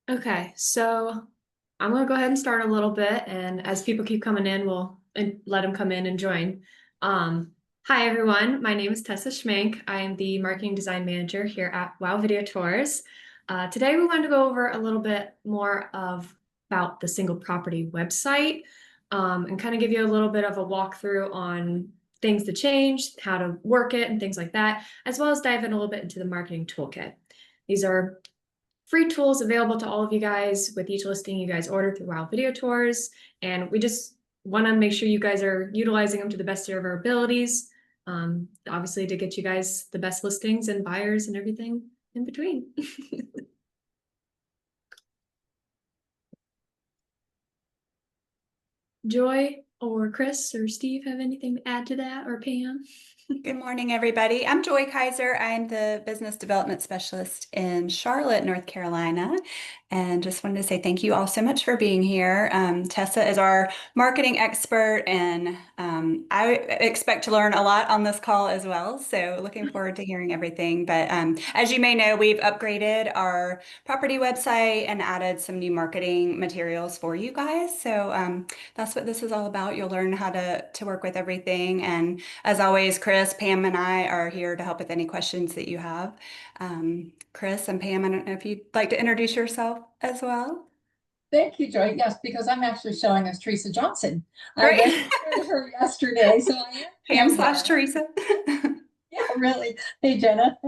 Okay, so I'm gonna go ahead and start a little bit, and as people keep coming in, we'll let them come in and join. Hi everyone, my name is Tessa Schmink. I am the Marketing Design Manager here at Wow Video Tours. Today we wanted to go over a little bit more about the single property website, and kind of give you a little bit of a walkthrough on things to change, how to work it, and things like that, as well as dive in a little bit into the marketing toolkit. These are free tools available to all of you guys with each listing you guys order through Wow Video Tours. And we just want to make sure you guys are utilizing them to the best of our abilities. Obviously to get you guys the best listings and buyers and everything in between. Joy or Chris or Steve have anything to add to that, or Pam? Good morning, everybody. I'm Joy Kaiser. I'm the Business Development Specialist in Charlotte, North Carolina, and just wanted to say thank you all so much for being here. Tessa is our marketing expert, and I expect to learn a lot on this call as well, so looking forward to hearing everything. But as you may know, we've upgraded our property website and added some new marketing materials for you guys, so that's what this is all about. You'll learn how to work with everything, and as always, Chris, Pam, and I are here to help with any questions that you have. Chris and Pam, I don't know if you'd like to introduce yourself as well. Thank you, Joy. Yes, because I'm actually showing as Teresa Johnson. I Great. registered her yesterday, so I am Pam slash Brannon. Teresa. Yeah, really. Hey, Jenna.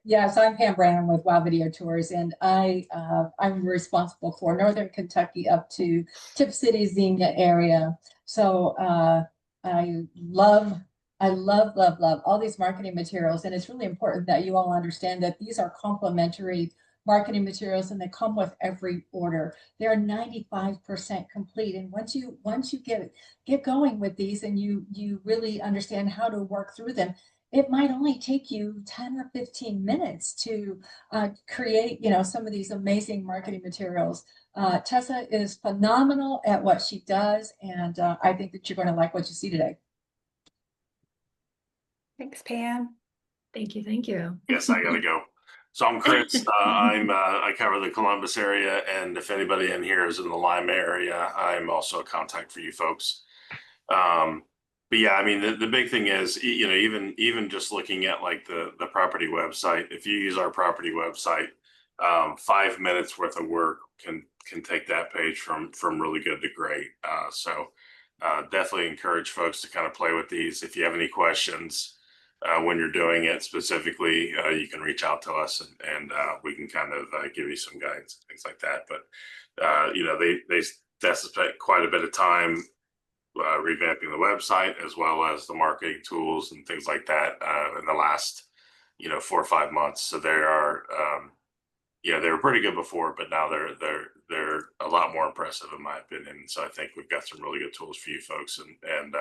Yes, I'm Pam Brannon with Wow Video Tours, and I'm responsible for Northern Kentucky up to Tip City, Xenia area. So I love, love all these marketing materials, and it's really important that you all understand that these are complementary marketing materials, and they come with every order. They're 95% complete, and once you get going with these, and you really understand how to work through them, it might only take you 10 or 15 minutes to create, some of these amazing marketing materials. Tessa is phenomenal at what she does, and I think that you're going to like what you see today. Thanks, Pam. Thank you, thank you. Yes, I gotta go. So I'm Chris. I cover the Columbus area, and if anybody in here is in the Lima area, I'm also a contact for you folks. But yeah, I mean, the big thing is, even just looking at like the property website, if you use our property website, 5 minutes worth of work can take that page from really good to great. So definitely encourage folks to kind of play with these. If you have any questions when you're doing it specifically, you can reach out to us, and we can kind of give you some guidance and things like that. But they spent quite a bit of time revamping the website as well as the marketing tools and things like that in the last 4 or 5 months. So they are they were pretty good before, but now they're a lot more impressive in my opinion. So I think we've got some really good tools for you folks, and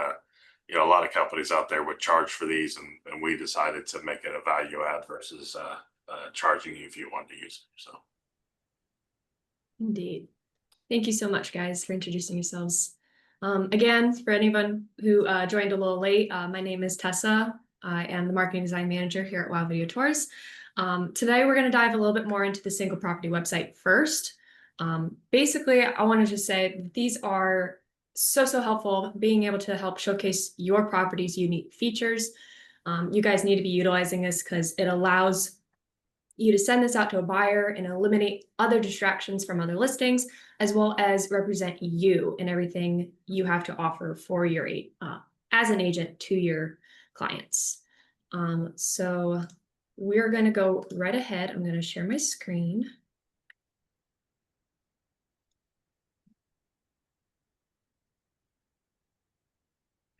a lot of companies out there would charge for these, and we decided to make it a value add versus charging you if you want to use it. So Indeed. Thank you so much, guys, for introducing yourselves. Again, for anyone who joined a little late, my name is Tessa. I am the Marketing Design Manager here at Wow Video Tours. Today, we're going to dive a little bit more into the single property website first. Basically, I want to just say these are so helpful, being able to help showcase your property's unique features. You guys need to be utilizing this because it allows you to send this out to a buyer and eliminate other distractions from other listings, as well as represent you and everything you have to offer for your as an agent to your clients. So we're going to go right ahead. I'm going to share my screen.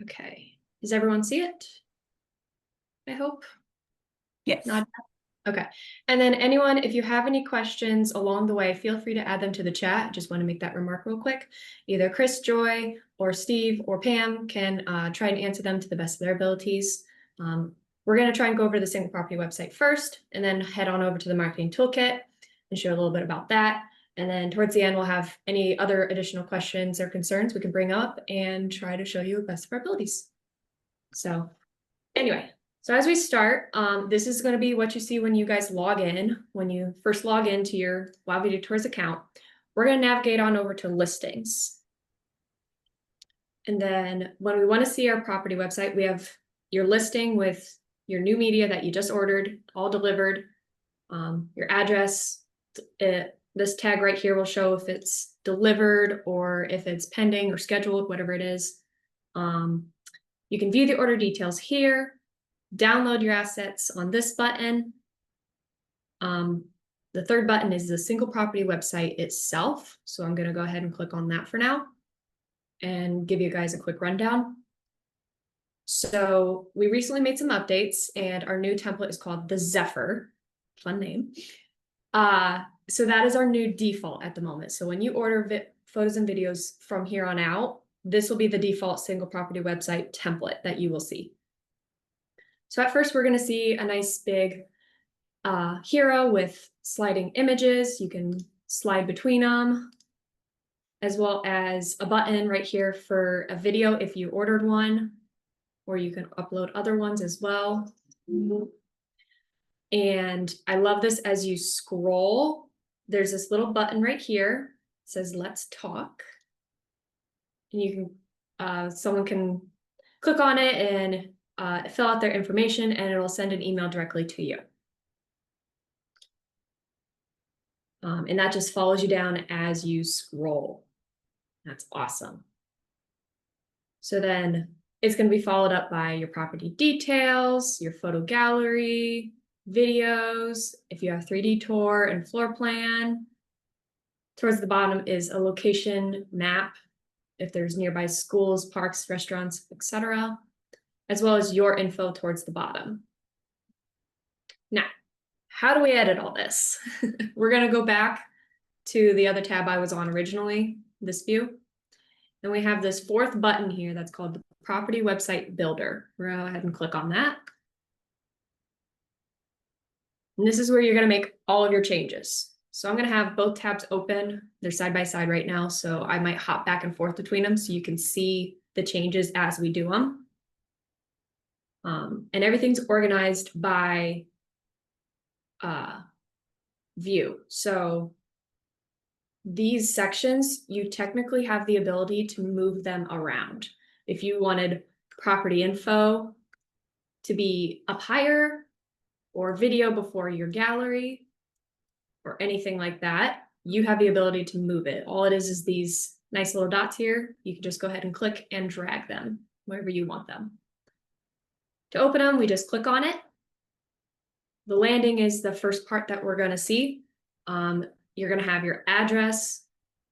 Okay. Does everyone see it? I hope. Yes. Not Okay. And then anyone, if you have any questions along the way, feel free to add them to the chat. Just want to make that remark real quick. Either Chris, Joy, or Steve, or Pam can try and answer them to the best of their abilities. We're going to try and go over the single property website first, and then head on over to the marketing toolkit and share a little bit about that. And then towards the end, we'll have any other additional questions or concerns we can bring up and try to show you the best of our abilities. So anyway, So as we start, this is going to be what you see when you guys log in. When you first log into your Wow Video Tours account, we're going to navigate on over to listings. And then when we want to see our property website, we have your listing with your new media that you just ordered, all delivered, your address. This tag right here will show if it's delivered or if it's pending or scheduled, whatever it is. You can view the order details here, download your assets on this button. The third button is the single property website itself. So I'm going to go ahead and click on that for now and give you guys a quick rundown. So we recently made some updates and our new template is called the Zephyr. Fun name. So that is our new default at the moment. So when you order photos and videos from here on out, this will be the default single property website template that you will see. So at first we're going to see a nice big hero with sliding images. You can slide between them, as well as a button right here for a video if you ordered one, or you can upload other ones as well. And I love this as you scroll, there's this little button right here. It says, let's talk. And you can, someone can click on it and fill out their information and it'll send an email directly to you. And that just follows you down as you scroll. That's awesome. So then it's going to be followed up by your property details, your photo gallery, videos, if you have 3D tour and floor plan. Towards the bottom is a location map, if there's nearby schools, parks, restaurants, etc., as well as your info towards the bottom. Now, how do we edit all this? We're going to go back to the other tab I was on originally, this view. And we have this fourth button here that's called the Property Website Builder. We're going to go ahead and click on that. And this is where you're going to make all of your changes. So I'm going to have both tabs open. They're side by side right now, so I might hop back and forth between them so you can see the changes as we do them. And everything's organized by view. So these sections, you technically have the ability to move them around. If you wanted property info to be up higher, or video before your gallery, or anything like that, you have the ability to move it. All it is these nice little dots here. You can just go ahead and click and drag them wherever you want them. To open them, we just click on it. The landing is the first part that we're going to see. You're going to have your address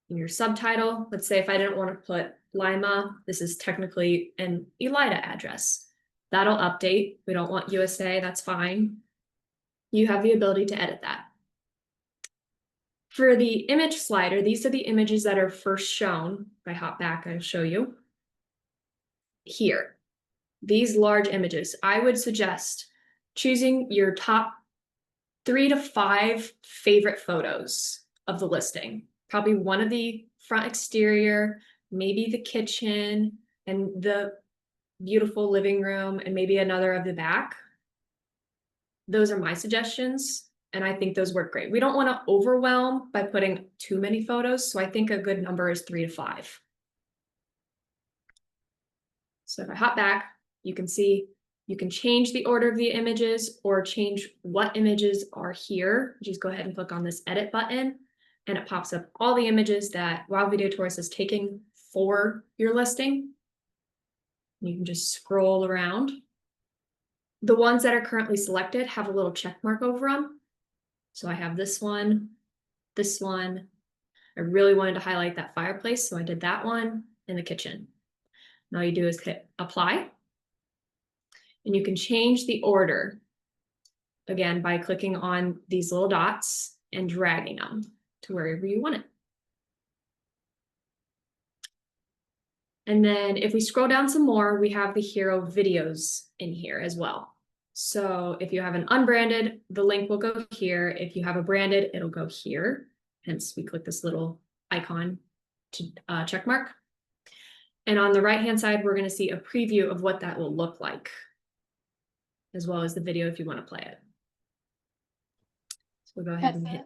and your subtitle. Let's say if I didn't want to put Lima, this is technically an Elida address. That'll update. We don't want USA, that's fine. You have the ability to edit that. For the image slider, these are the images that are first shown. If I hop back, I'll show you. Here, these large images, I would suggest choosing your top 3 to 5 favorite photos of the listing. Probably one of the front exterior, maybe the kitchen and the beautiful living room, and maybe another of the back. Those are my suggestions, and I think those work great. We don't want to overwhelm by putting too many photos, so I think a good number is 3 to 5. So if I hop back, you can see you can change the order of the images or change what images are here. Just go ahead and click on this edit button, and it pops up all the images that Wow Video Tours is taking for your listing. You can just scroll around. The ones that are currently selected have a little check mark over them. So I have this one, this one. I really wanted to highlight that fireplace, so I did that one in the kitchen. And all you do is hit apply. And you can change the order, again, by clicking on these little dots and dragging them to wherever you want it. And then if we scroll down some more, we have the hero videos in here as well. So if you have an unbranded, the link will go here. If you have a branded, it'll go here. Hence, we click this little icon to check mark. And on the right-hand side, we're going to see a preview of what that will look like. as well as the video if you want to play it. So we'll go ahead and hit.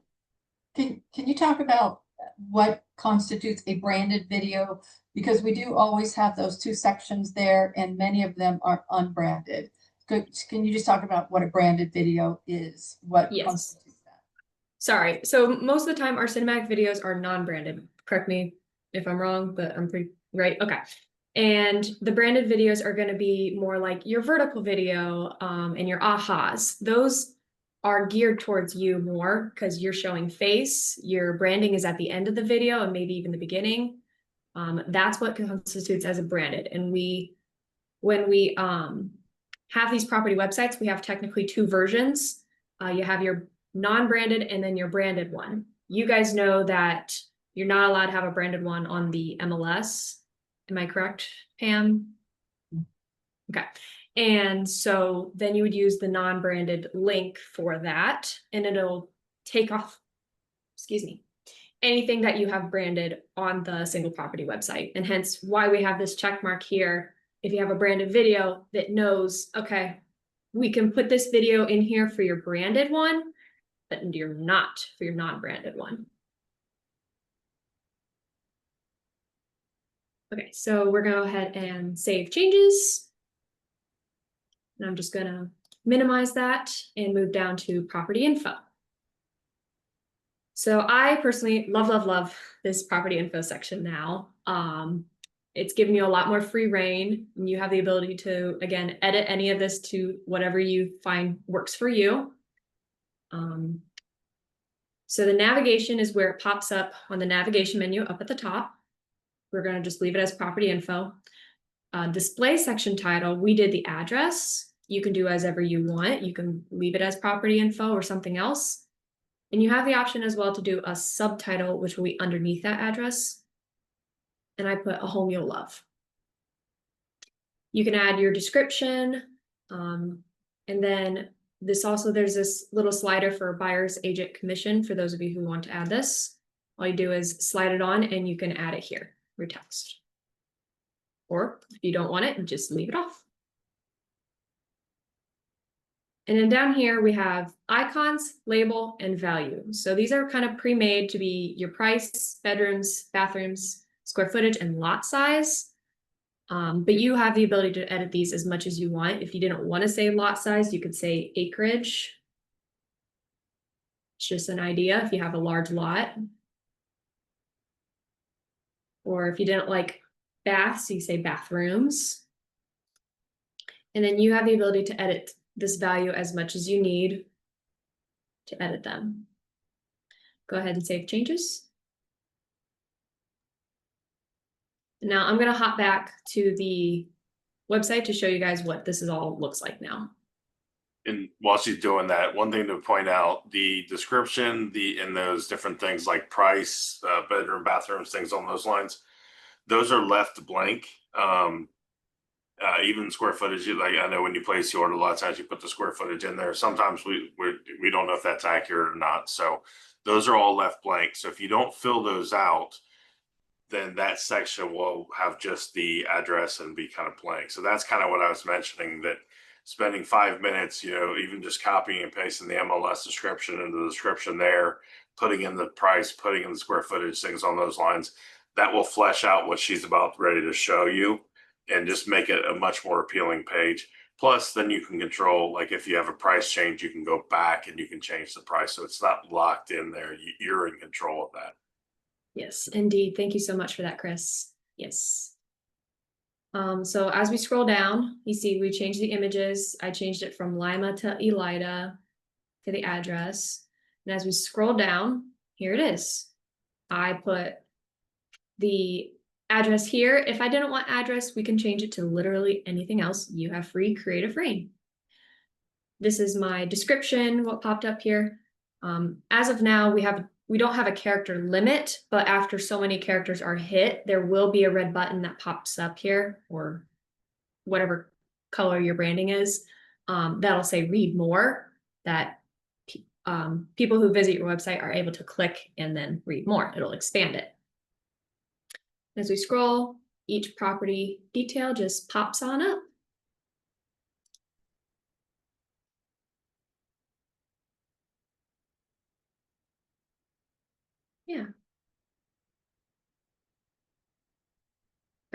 Can you talk about what constitutes a branded video? Because we do always have those two sections there, and many of them are unbranded. Can you just talk about what a branded video is? What Yes. constitutes that? Sorry. So most of the time our cinematic videos are non-branded. Correct me if I'm wrong, but I'm pretty right. Okay. And the branded videos are going to be more like your vertical video and your ahas. Those are geared towards you more because you're showing face. Your branding is at the end of the video and maybe even the beginning. That's what constitutes as a branded. And when we have these property websites, we have technically two versions. You have your non-branded and then your branded one. You guys know that you're not allowed to have a branded one on the MLS. Am I correct, Pam? Okay. And so then you would use the non-branded link for that, and it'll take off, excuse me, anything that you have branded on the single property website. And hence why we have this check mark here. If you have a branded video that knows, okay, we can put this video in here for your branded one, but you're not for your non-branded one. Okay, so we're gonna go ahead and save changes. And I'm just gonna minimize that and move down to property info. So I personally love this property info section now. It's giving you a lot more free reign, and you have the ability to, again, edit any of this to whatever you find works for you. So the navigation is where it pops up on the navigation menu up at the top. We're going to just leave it as property info. Display section title, we did the address. You can do as ever you want. You can leave it as property info or something else. And you have the option as well to do a subtitle, which will be underneath that address. And I put a home you'll love. You can add your description. And then there's this little slider for buyer's agent commission for those of you who want to add this. All you do is slide it on and you can add it here, your text. Or if you don't want it, just leave it off. And then down here we have icons, label, and value. So these are kind of pre-made to be your price, bedrooms, bathrooms, square footage, and lot size. But you have the ability to edit these as much as you want. If you didn't want to say lot size, you could say acreage. It's just an idea if you have a large lot. Or if you didn't like baths, you say bathrooms. And then you have the ability to edit this value as much as you need to edit them. Go ahead and save changes. Now I'm going to hop back to the website to show you guys what this is all looks like now. And while she's doing that, one thing to point out, the description, and those different things like price, bedroom, bathrooms, things on those lines, those are left blank. Even square footage, like I know when you place the order, a lot of times you put the square footage in there. Sometimes we don't know if that's accurate or not. So those are all left blank. So if you don't fill those out, then that section will have just the address and be kind of blank. So that's kind of what I was mentioning, that spending 5 minutes, even just copying and pasting the MLS description into the description there, putting in the price, putting in the square footage, things on those lines, that will flesh out what she's about ready to show you and just make it a much more appealing page. Plus, then you can control, like if you have a price change, you can go back and you can change the price. So it's not locked in there. You're in control of that. Yes, indeed. Thank you so much for that, Chris. Yes. So as we scroll down, you see we changed the images. I changed it from Lima to Elida to the address. And as we scroll down, here it is. I put the address here. If I didn't want address, we can change it to literally anything else. You have free creative reign. This is my description, what popped up here. As of now, we don't have a character limit, but after so many characters are hit, there will be a red button that pops up here, or whatever color your branding is, that'll say read more, that people who visit your website are able to click and then read more. It'll expand it. As we scroll, each property detail just pops on up. Yeah.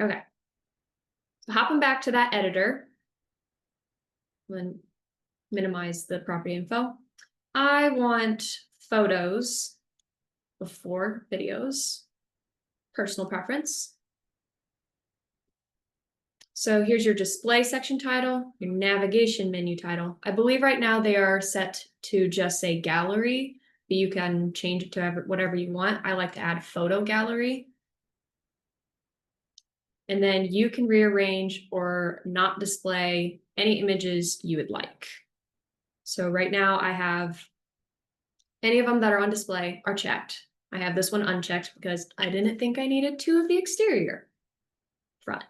Okay. So hopping back to that editor, and minimize the property info. I want photos before videos, personal preference. So here's your display section title, your navigation menu title. I believe right now they are set to just say gallery, but you can change it to whatever you want. I like to add photo gallery. And then you can rearrange or not display any images you would like. So right now I have any of them that are on display are checked. I have this one unchecked because I didn't think I needed 2 of the exterior front.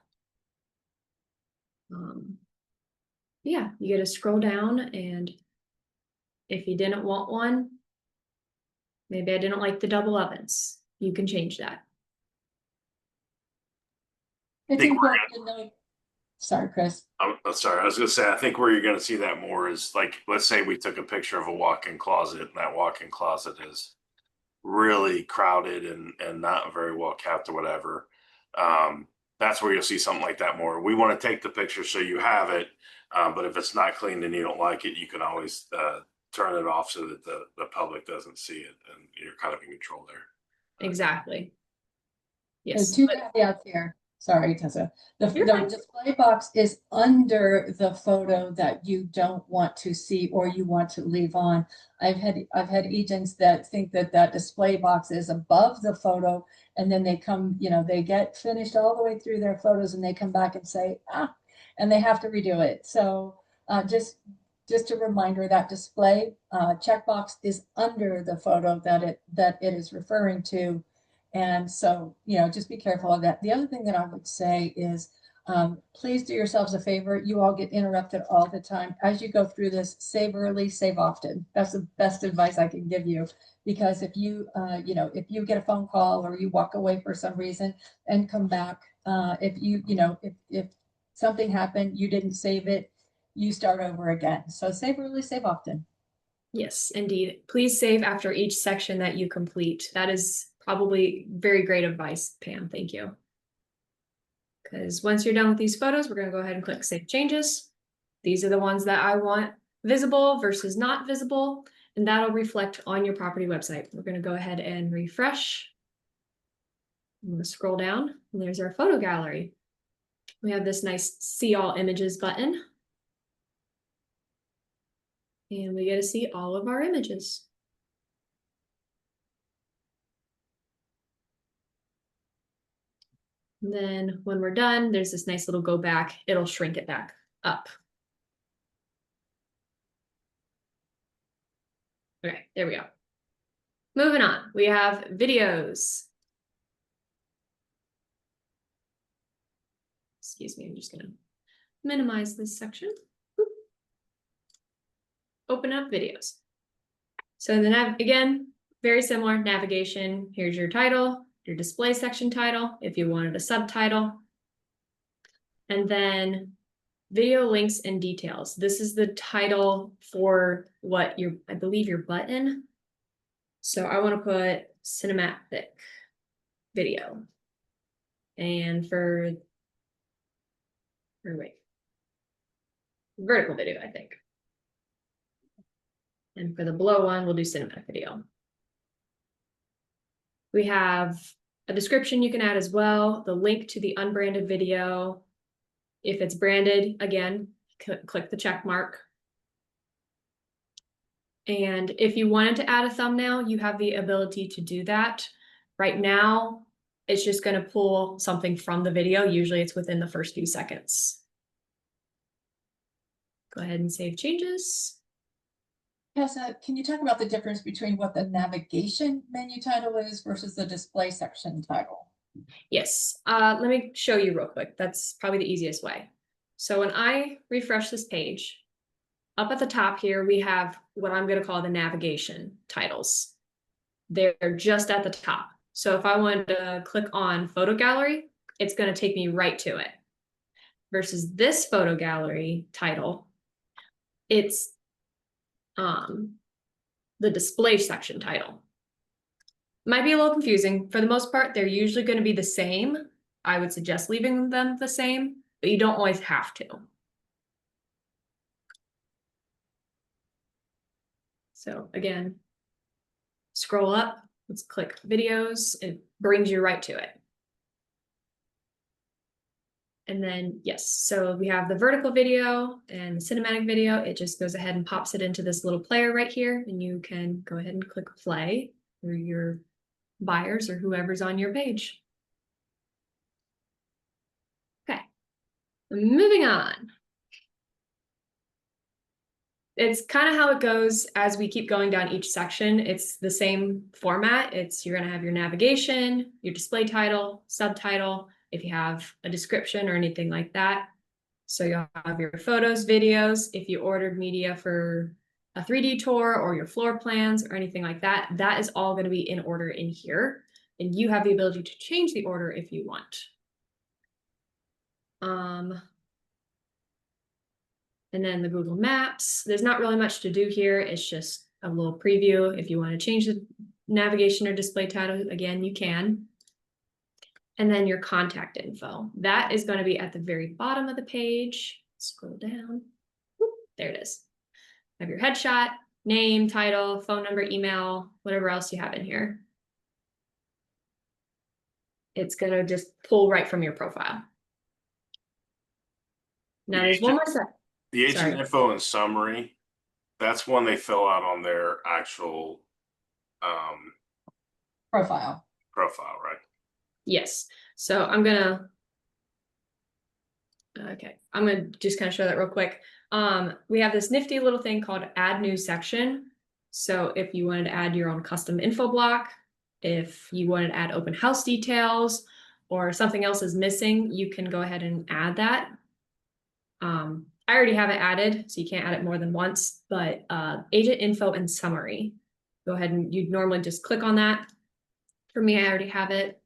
Yeah, you get to scroll down, and if you didn't want one, maybe I didn't like the double ovens, you can change that. It's think we're important to know. Sorry, Chris. I'm sorry, I was gonna say, I think where you're gonna see that more is like, let's say we took a picture of a walk-in closet, and that walk-in closet is really crowded and not very well kept or whatever. That's where you'll see something like that more. We want to take the picture so you have it, but if it's not clean and you don't like it, you can always turn it off so that the public doesn't see it, and you're kind of in control there. Exactly. There's Yes. two caveats here. Sorry, Tessa. The You're fine. display box is under the photo that you don't want to see or you want to leave on. I've had agents that think that that display box is above the photo, and then they come, they get finished all the way through their photos and they come back and say, and they have to redo it. So just a reminder, that display checkbox is under the photo that it is referring to. And so, just be careful of that. The other thing that I would say is, please do yourselves a favor. You all get interrupted all the time. As you go through this, save early, save often. That's the best advice I can give you. Because if you, if you get a phone call or you walk away for some reason and come back, if something happened, you didn't save it, you start over again. So save early, save often. Yes, indeed. Please save after each section that you complete. That is probably very great advice, Pam. Thank you. Because once you're done with these photos, we're going to go ahead and click Save Changes. These are the ones that I want visible versus not visible, and that'll reflect on your property website. We're going to go ahead and refresh. I'm going to scroll down, and there's our photo gallery. We have this nice See All Images button. And we get to see all of our images. And then when we're done, there's this nice little go back. It'll shrink it back up. Okay, there we go. Moving on, we have videos. Excuse me, I'm just gonna minimize this section. Boop. Open up videos. So again, very similar navigation. Here's your title, your display section title, if you wanted a subtitle. And then video links and details. This is the title for what I believe your button. So I want to put cinematic video. And vertical video, I think. And for the below one, we'll do cinematic video. We have a description you can add as well, the link to the unbranded video. If it's branded, again, click the check mark. And if you wanted to add a thumbnail, you have the ability to do that. Right now, it's just going to pull something from the video. Usually it's within the first few seconds. Go ahead and save changes. Tessa, can you talk about the difference between what the navigation menu title is versus the display section title? Yes, let me show you real quick. That's probably the easiest way. So when I refresh this page, up at the top here, we have what I'm going to call the navigation titles. They're just at the top. So if I wanted to click on photo gallery, it's going to take me right to it. Versus this photo gallery title, it's the display section title. Might be a little confusing. For the most part, they're usually going to be the same. I would suggest leaving them the same, but you don't always have to. So again, scroll up, let's click videos. It brings you right to it. And then, yes, so we have the vertical video and the cinematic video. It just goes ahead and pops it into this little player right here, and you can go ahead and click play for your buyers or whoever's on your page. Okay, moving on. It's kind of how it goes as we keep going down each section. It's the same format. You're going to have your navigation, your display title, subtitle, if you have a description or anything like that. So you'll have your photos, videos, if you ordered media for a 3D tour or your floor plans or anything like that, that is all going to be in order in here. And you have the ability to change the order if you want. And then the Google Maps, there's not really much to do here. It's just a little preview. If you want to change the navigation or display title, again, you can. And then your contact info. That is going to be at the very bottom of the page. Scroll down. Whoop, there it is. Have your headshot, name, title, phone number, email, whatever else you have in here. It's going to just pull right from your profile. Now there's one more step. The agent info and summary, that's one they fill out on their actual Profile. profile, right? Yes. So I'm gonna just kind of show that real quick. We have this nifty little thing called add new section. So if you wanted to add your own custom info block, if you wanted to add open house details or something else is missing, you can go ahead and add that. I already have it added, so you can't add it more than once, but agent info and summary. Go ahead and you'd normally just click on that. For me, I already have it.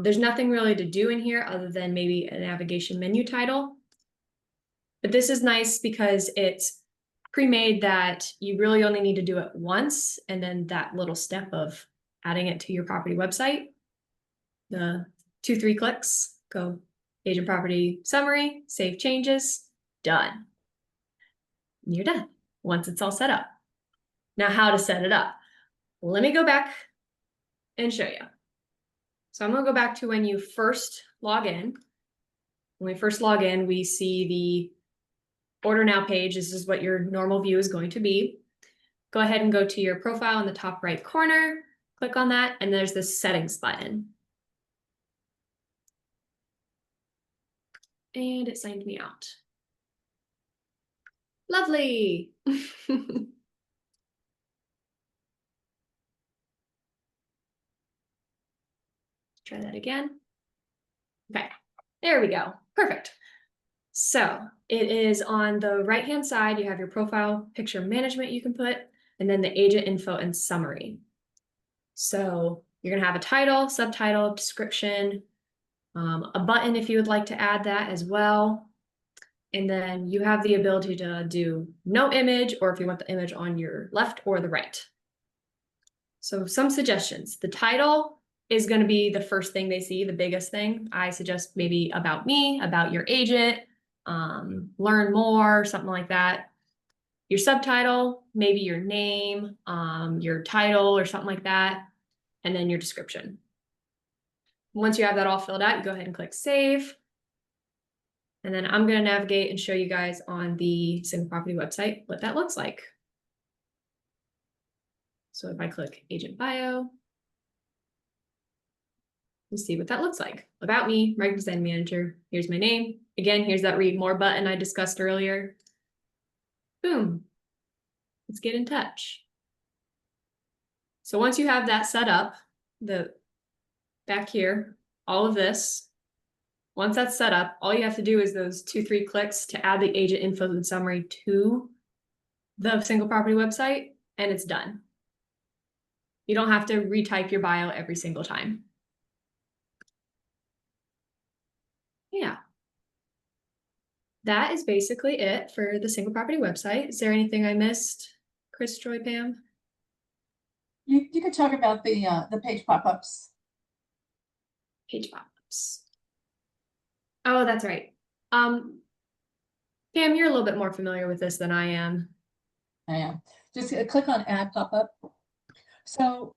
There's nothing really to do in here other than maybe a navigation menu title. But this is nice because it's pre-made that you really only need to do it once, and then that little step of adding it to your property website. The 2-3 clicks, go agent property summary, save changes, done. You're done once it's all set up. Now, how to set it up? Let me go back and show you. So I'm going to go back to when you first log in. When we first log in, we see the order now page. This is what your normal view is going to be. Go ahead and go to your profile in the top right corner, click on that, and there's this settings button. And it signed me out. Lovely. Try that again. Okay, there we go. Perfect. So it is on the right-hand side, you have your profile picture management you can put, and then the agent info and summary. So you're gonna have a title, subtitle, description, a button if you would like to add that as well. And then you have the ability to do no image, or if you want the image on your left or the right. So some suggestions. The title is going to be the first thing they see, the biggest thing. I suggest maybe about me, about your agent, learn more, something like that. Your subtitle, maybe your name, your title or something like that, and then your description. Once you have that all filled out, you go ahead and click save. And then I'm going to navigate and show you guys on the single property website what that looks like. So if I click agent bio, we'll see what that looks like. About me, marketing design manager. Here's my name. Again, here's that read more button I discussed earlier. Boom. Let's get in touch. So once you have that set up, back here, all of this, once that's set up, all you have to do is those 2-3 clicks to add the agent info and summary to the single property website, and it's done. You don't have to retype your bio every single time. Yeah. That is basically it for the single property website. Is there anything I missed, Chris, Joy, Pam? You could talk about the page pop-ups. Page pop-ups. Oh, that's right. Pam, you're a little bit more familiar with this than I am. I am. Just click on add pop-up. So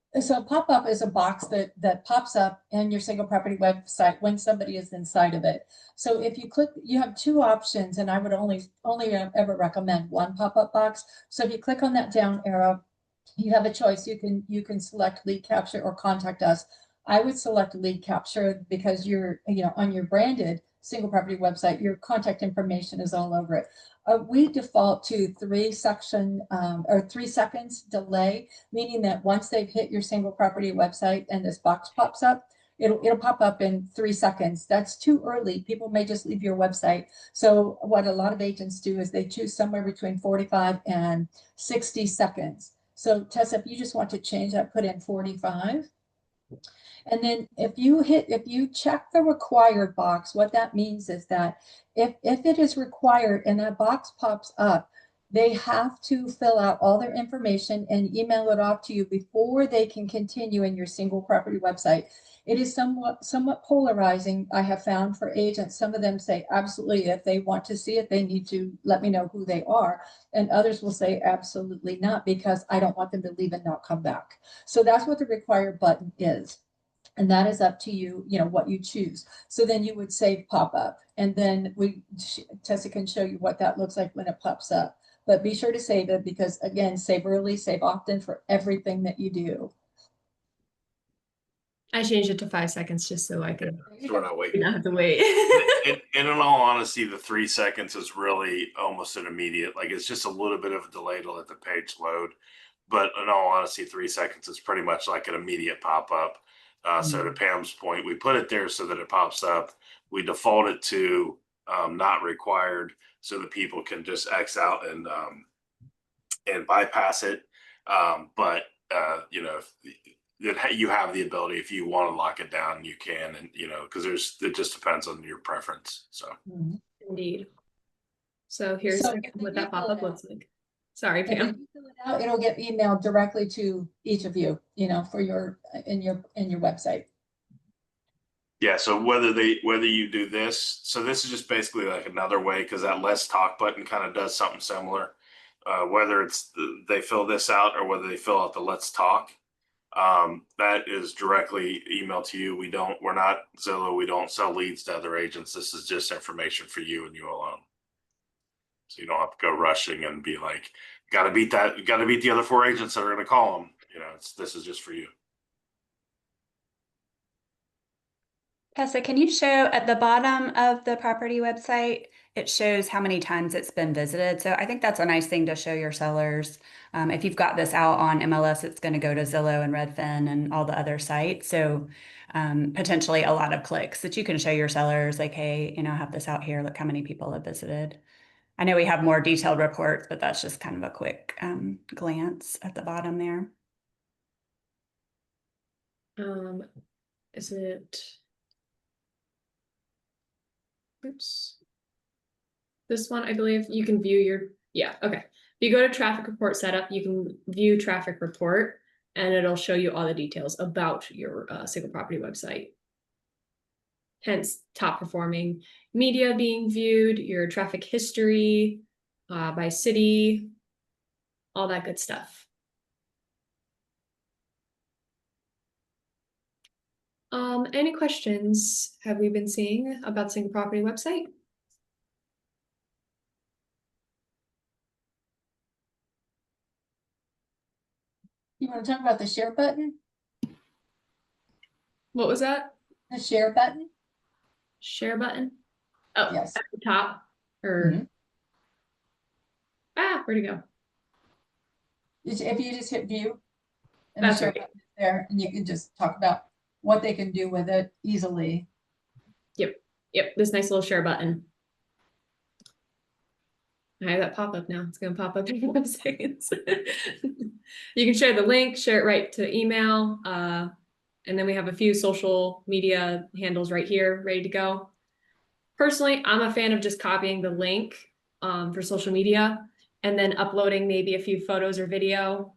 pop-up is a box that pops up in your single property website when somebody is inside of it. So if you click, you have two options, and I would only ever recommend one pop-up box. So if you click on that down arrow, you have a choice. You can select lead capture or contact us. I would select lead capture because you're, on your branded single property website, your contact information is all over it. We default to 3 seconds delay, meaning that once they've hit your single property website and this box pops up, it'll pop up in 3 seconds. That's too early. People may just leave your website. So what a lot of agents do is they choose somewhere between 45 and 60 seconds. So Tessa, if you just want to change that, put in 45. And then if you check the required box, what that means is that if it is required and that box pops up, they have to fill out all their information and email it off to you before they can continue in your single property website. It is somewhat polarizing, I have found, for agents. Some of them say absolutely, if they want to see it, they need to let me know who they are. And others will say absolutely not, because I don't want them to leave and not come back. So that's what the required button is. And that is up to you, what you choose. So then you would save pop-up, and then Tessa can show you what that looks like when it pops up. But be sure to save it, because again, save early, save often for everything that you do. I changed it to 5 seconds just so I could So we're not waiting. not have to wait. And in all honesty, the 3 seconds is really almost an immediate, like it's just a little bit of a delay to let the page load. But in all honesty, 3 seconds is pretty much like an immediate pop up. So to Pam's point, we put it there so that it pops up. We default it to not required, so that people can just X out and bypass it. But you have the ability, if you want to lock it down, you can, and because it just depends on your preference. So Indeed. So here's So what that pop-up looks like. Sorry, Pam. If you fill it out, it'll get emailed directly to each of you, for your in your website. yeah, so whether you do this, so this is just basically like another way, because that let's talk button kind of does something similar. Whether it's they fill this out or whether they fill out the let's talk, that is directly emailed to you. We're not Zillow. We don't sell leads to other agents. This is just information for you and you alone. So you don't have to go rushing and be like, got to beat the other 4 agents that are going to call them. This is just for you. Tessa, can you show at the bottom of the property website, it shows how many times it's been visited. So I think that's a nice thing to show your sellers. If you've got this out on MLS, it's going to go to Zillow and Redfin and all the other sites. So potentially a lot of clicks that you can show your sellers, like, hey, I have this out here. Look how many people have visited. I know we have more detailed reports, but that's just kind of a quick glance at the bottom there. Is it? Oops. This one, I believe you can view okay. If you go to traffic report setup, you can view traffic report, and it'll show you all the details about your single property website. Hence, top performing media being viewed, your traffic history by city, all that good stuff. Any questions have we been seeing about single property website? You want to talk about the share button? What was that? The share button? Share button? Oh, yes. At the top, or where'd it go? If you just hit view, and That's the share right. button is there, and you can just talk about what they can do with it easily. Yep, this nice little share button. I have that pop up now. It's going to pop up in 5 seconds. You can share the link, share it right to email. And then we have a few social media handles right here, ready to go. Personally, I'm a fan of just copying the link for social media and then uploading maybe a few photos or video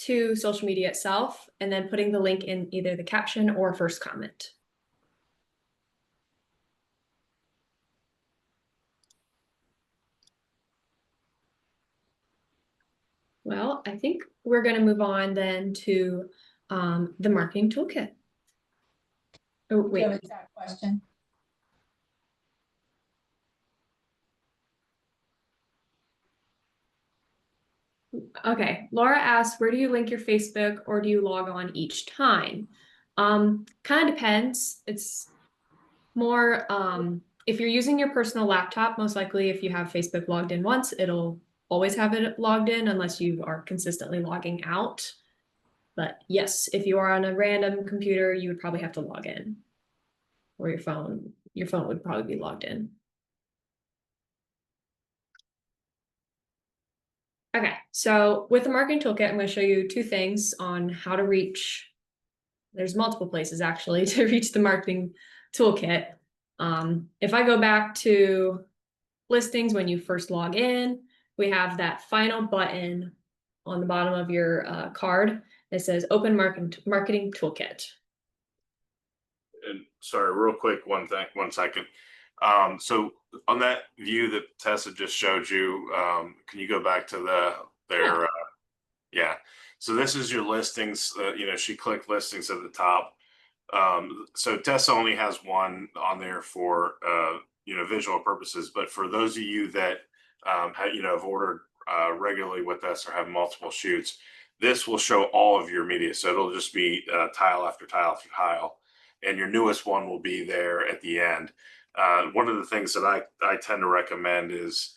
to social media itself and then putting the link in either the caption or first comment. Well, I think we're going to move on then to the marketing toolkit. Oh, Do you have wait. a chat question? Okay, Laura asks, where do you link your Facebook or do you log on each time? Kind of depends. It's more, if you're using your personal laptop, most likely if you have Facebook logged in once, it'll always have it logged in unless you are consistently logging out. But yes, if you are on a random computer, you would probably have to log in. Or your phone would probably be logged in. Okay, so with the marketing toolkit, I'm going to show you two things on how to reach. There's multiple places actually to reach the marketing toolkit. If I go back to listings when you first log in, we have that final button on the bottom of your card that says Open Marketing Toolkit. And sorry, real quick, one second. So on that view that Tessa just showed you, can you go back to their, yeah. So this is your listings, she clicked listings at the top. So Tessa only has one on there for, visual purposes, but for those of you that, have ordered, regularly with us or have multiple shoots, this will show all of your media. So it'll just be, tile after tile after tile, and your newest one will be there at the end. One of the things that I tend to recommend is,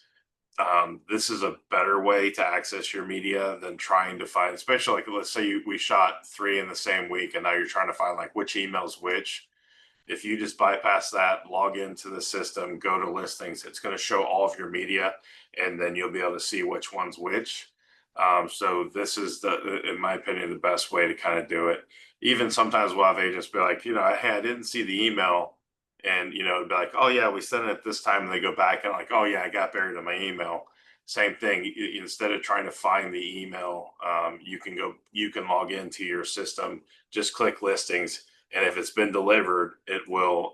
this is a better way to access your media than trying to find, especially like, let's say we shot 3 in the same week and now you're trying to find like which email's which. If you just bypass that, log into the system, go to listings, it's going to show all of your media and then you'll be able to see which one's which. So this is in my opinion, the best way to kind of do it. Even sometimes we'll have agents be like, hey, I didn't see the email, and it'd be like, oh yeah, we sent it at this time, and they go back and like, oh yeah, I got buried in my email. Same thing. Instead of trying to find the email, you can log into your system, just click listings, and if it's been delivered, it'll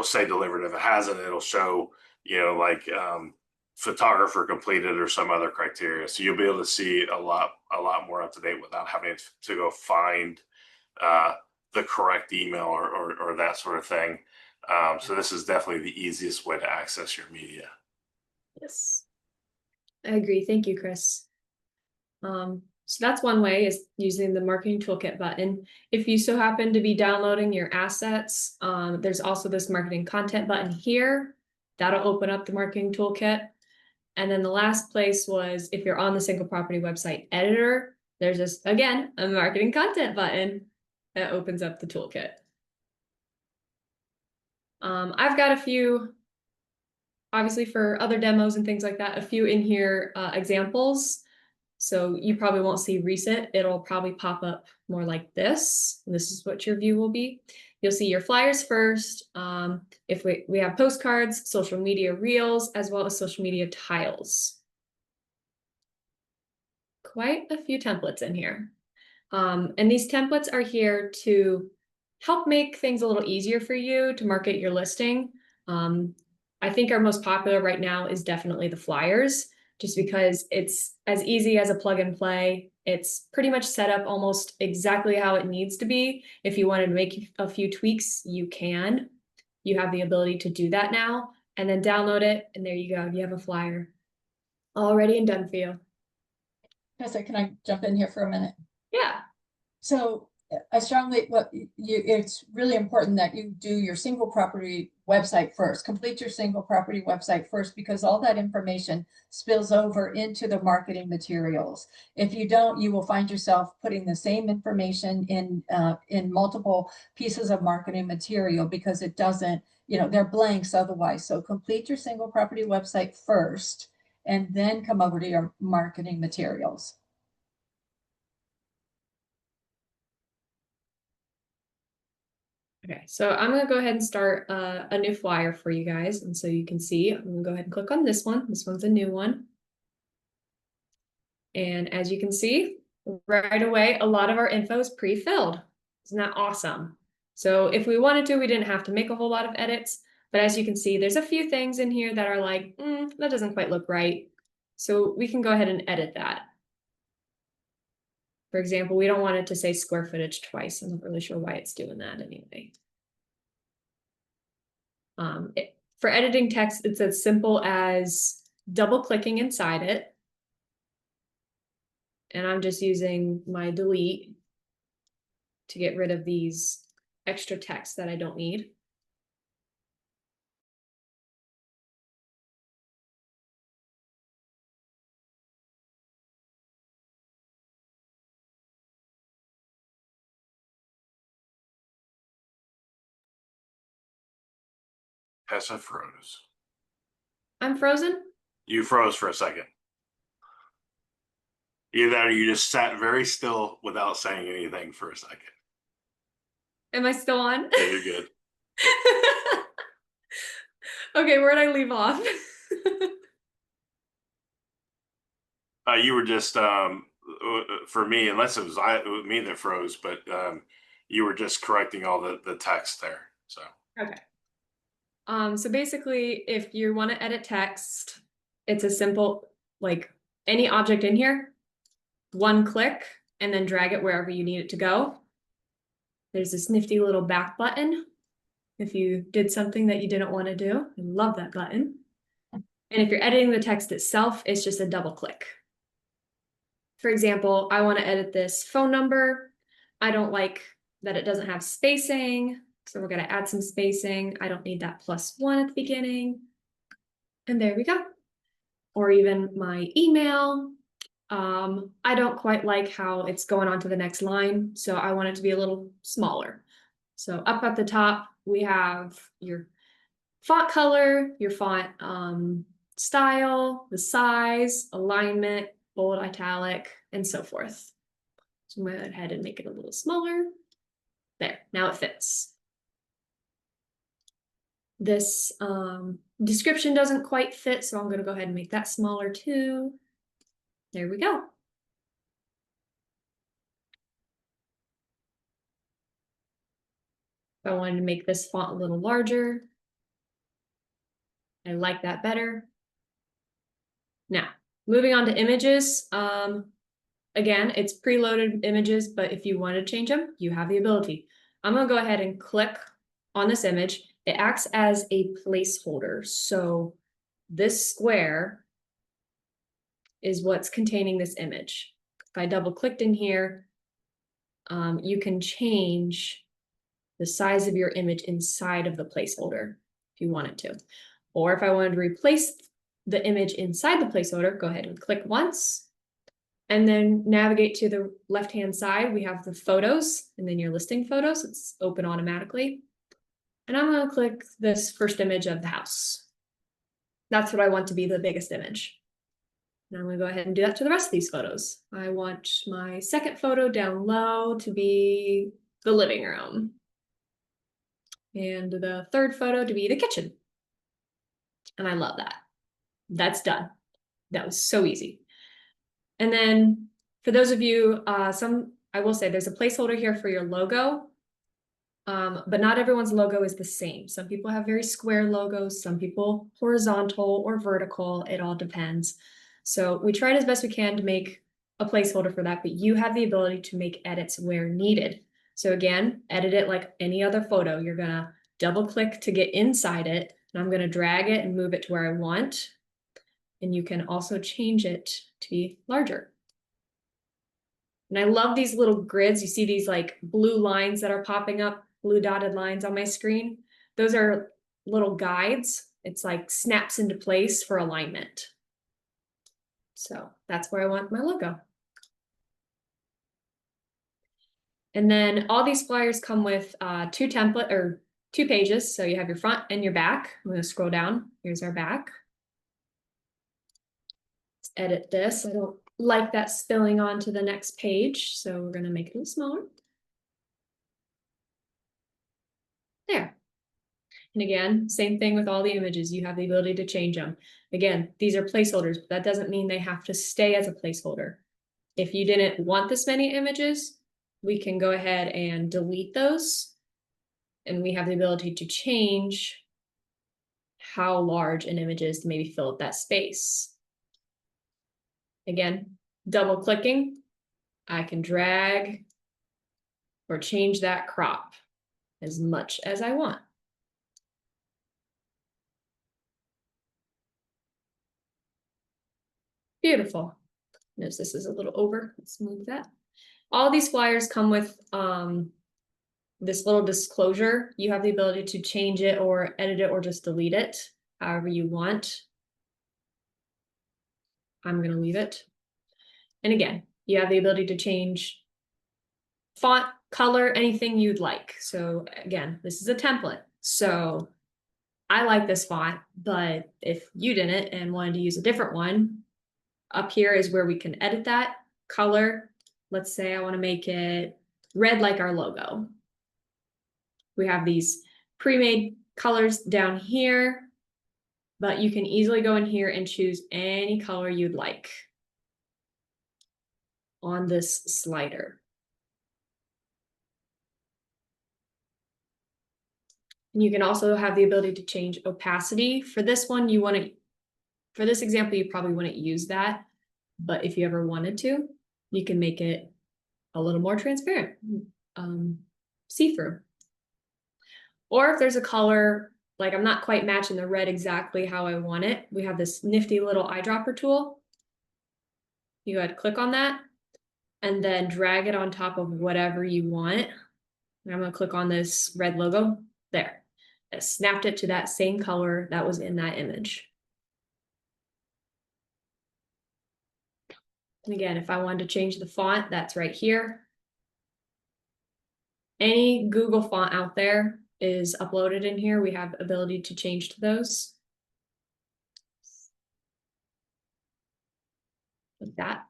say delivered. If it hasn't, it'll show like photographer completed or some other criteria. So you'll be able to see a lot more up to date without having to go find the correct email or that sort of thing. So this is definitely the easiest way to access your media. Yes, I agree. Thank you, Chris. So that's one way, is using the marketing toolkit button. If you so happen to be downloading your assets, there's also this marketing content button here. That'll open up the marketing toolkit. And then the last place was if you're on the single property website editor, there's this, again, a marketing content button that opens up the toolkit. I've got a few, obviously for other demos and things like that, a few in here examples. So you probably won't see recent. It'll probably pop up more like this. This is what your view will be. You'll see your flyers first. If we have postcards, social media reels, as well as social media tiles. Quite a few templates in here. And these templates are here to help make things a little easier for you to market your listing. I think our most popular right now is definitely the flyers, just because it's as easy as a plug and play. It's pretty much set up almost exactly how it needs to be. If you wanted to make a few tweaks, you can. You have the ability to do that now, and then download it, and there you go. You have a flyer all ready and done for you. Tessa, can I jump in here for a minute? Yeah. So I strongly, it's really important that you do your single property website first, complete your single property website first, because all that information spills over into the marketing materials. If you don't, you will find yourself putting the same information in multiple pieces of marketing material, because it doesn't, they're blanks otherwise. So complete your single property website first, and then come over to your marketing materials. Okay, so I'm gonna go ahead and start a new flyer for you guys. And so you can see, I'm gonna go ahead and click on this one. This one's a new one. And as you can see, right away, a lot of our info is pre-filled. Isn't that awesome? So if we wanted to, we didn't have to make a whole lot of edits. But as you can see, there's a few things in here that are like, that doesn't quite look right. So we can go ahead and edit that. For example, we don't want it to say square footage twice. I'm not really sure why it's doing that anyway. For editing text, it's as simple as double clicking inside it. And I'm just using my delete to get rid of these extra text that I don't need. Tessa froze. I'm frozen. You froze for a second. Either that or you just sat very still without saying anything for a second. Am I still on? Yeah, you're good. Okay, where'd I leave off? You were just for me, unless it was me that froze, but you were just correcting all the text there. So Okay. So basically, if you want to edit text, it's a simple, like any object in here, one click, and then drag it wherever you need it to go. There's this nifty little back button. If you did something that you didn't want to do, I love that button. And if you're editing the text itself, it's just a double click. For example, I want to edit this phone number. I don't like that it doesn't have spacing, so we're going to add some spacing. I don't need that +1 at the beginning. And there we go. Or even my email. I don't quite like how it's going on to the next line, so I want it to be a little smaller. So up at the top, we have your font color, your font style, the size, alignment, bold, italic, and so forth. So I'm going to go ahead and make it a little smaller. There, now it fits. This description doesn't quite fit, so I'm going to go ahead and make that smaller too. There we go. If I wanted to make this font a little larger, I like that better. Now, moving on to images. Again, it's preloaded images, but if you want to change them, you have the ability. I'm going to go ahead and click on this image. It acts as a placeholder. So this square is what's containing this image. If I double clicked in here, you can change the size of your image inside of the placeholder if you wanted to. Or if I wanted to replace the image inside the placeholder, go ahead and click once. And then navigate to the left-hand side. We have the photos and then your listing photos. It's open automatically. And I'm going to click this first image of the house. That's what I want to be the biggest image. And I'm going to go ahead and do that to the rest of these photos. I want my second photo down low to be the living room. And the third photo to be the kitchen. And I love that. That's done. That was so easy. And then for those of you, I will say there's a placeholder here for your logo, but not everyone's logo is the same. Some people have very square logos, some people horizontal or vertical, it all depends. So we tried as best we can to make a placeholder for that, but you have the ability to make edits where needed. So again, edit it like any other photo. You're gonna double click to get inside it, and I'm gonna drag it and move it to where I want. And you can also change it to be larger. And I love these little grids. You see these like blue lines that are popping up, blue dotted lines on my screen. Those are little guides. It's like snaps into place for alignment. So that's where I want my logo. And then all these flyers come with two pages. So you have your front and your back. I'm going to scroll down. Here's our back. Let's edit this. I don't like that spilling onto the next page, so we're going to make it a little smaller. There. And again, same thing with all the images. You have the ability to change them. Again, these are placeholders, but that doesn't mean they have to stay as a placeholder. If you didn't want this many images, we can go ahead and delete those. And we have the ability to change how large an image is to maybe fill up that space. Again, double clicking, I can drag or change that crop as much as I want. Beautiful. Notice this is a little over. Let's move that. All these flyers come with this little disclosure. You have the ability to change it or edit it or just delete it, however you want. I'm going to leave it. And again, you have the ability to change font, color, anything you'd like. So again, this is a template. So I like this font, but if you didn't and wanted to use a different one, up here is where we can edit that color. Let's say I want to make it red like our logo. We have these pre-made colors down here, but you can easily go in here and choose any color you'd like on this slider. And you can also have the ability to change opacity. For this one, for this example, you probably wouldn't use that, but if you ever wanted to, you can make it a little more transparent, see-through. Or if there's a color, like I'm not quite matching the red exactly how I want it, we have this nifty little eyedropper tool. You go ahead, click on that, and then drag it on top of whatever you want. And I'm gonna click on this red logo, there. I snapped it to that same color that was in that image. And again, if I wanted to change the font, that's right here. Any Google font out there is uploaded in here. We have ability to change to those. Like that.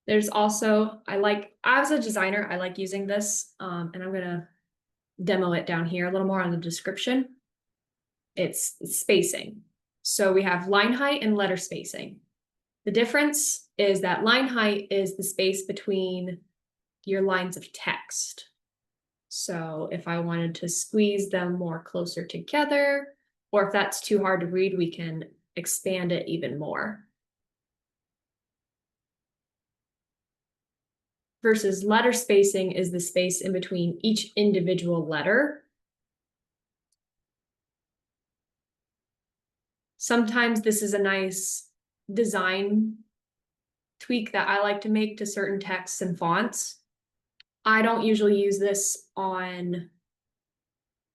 There's also, as a designer, I like using this, and I'm gonna demo it down here a little more on the description. It's spacing. So we have line height and letter spacing. The difference is that line height is the space between your lines of text. So if I wanted to squeeze them more closer together, or if that's too hard to read, we can expand it even more. Versus letter spacing is the space in between each individual letter. Sometimes this is a nice design tweak that I like to make to certain texts and fonts. I don't usually use this on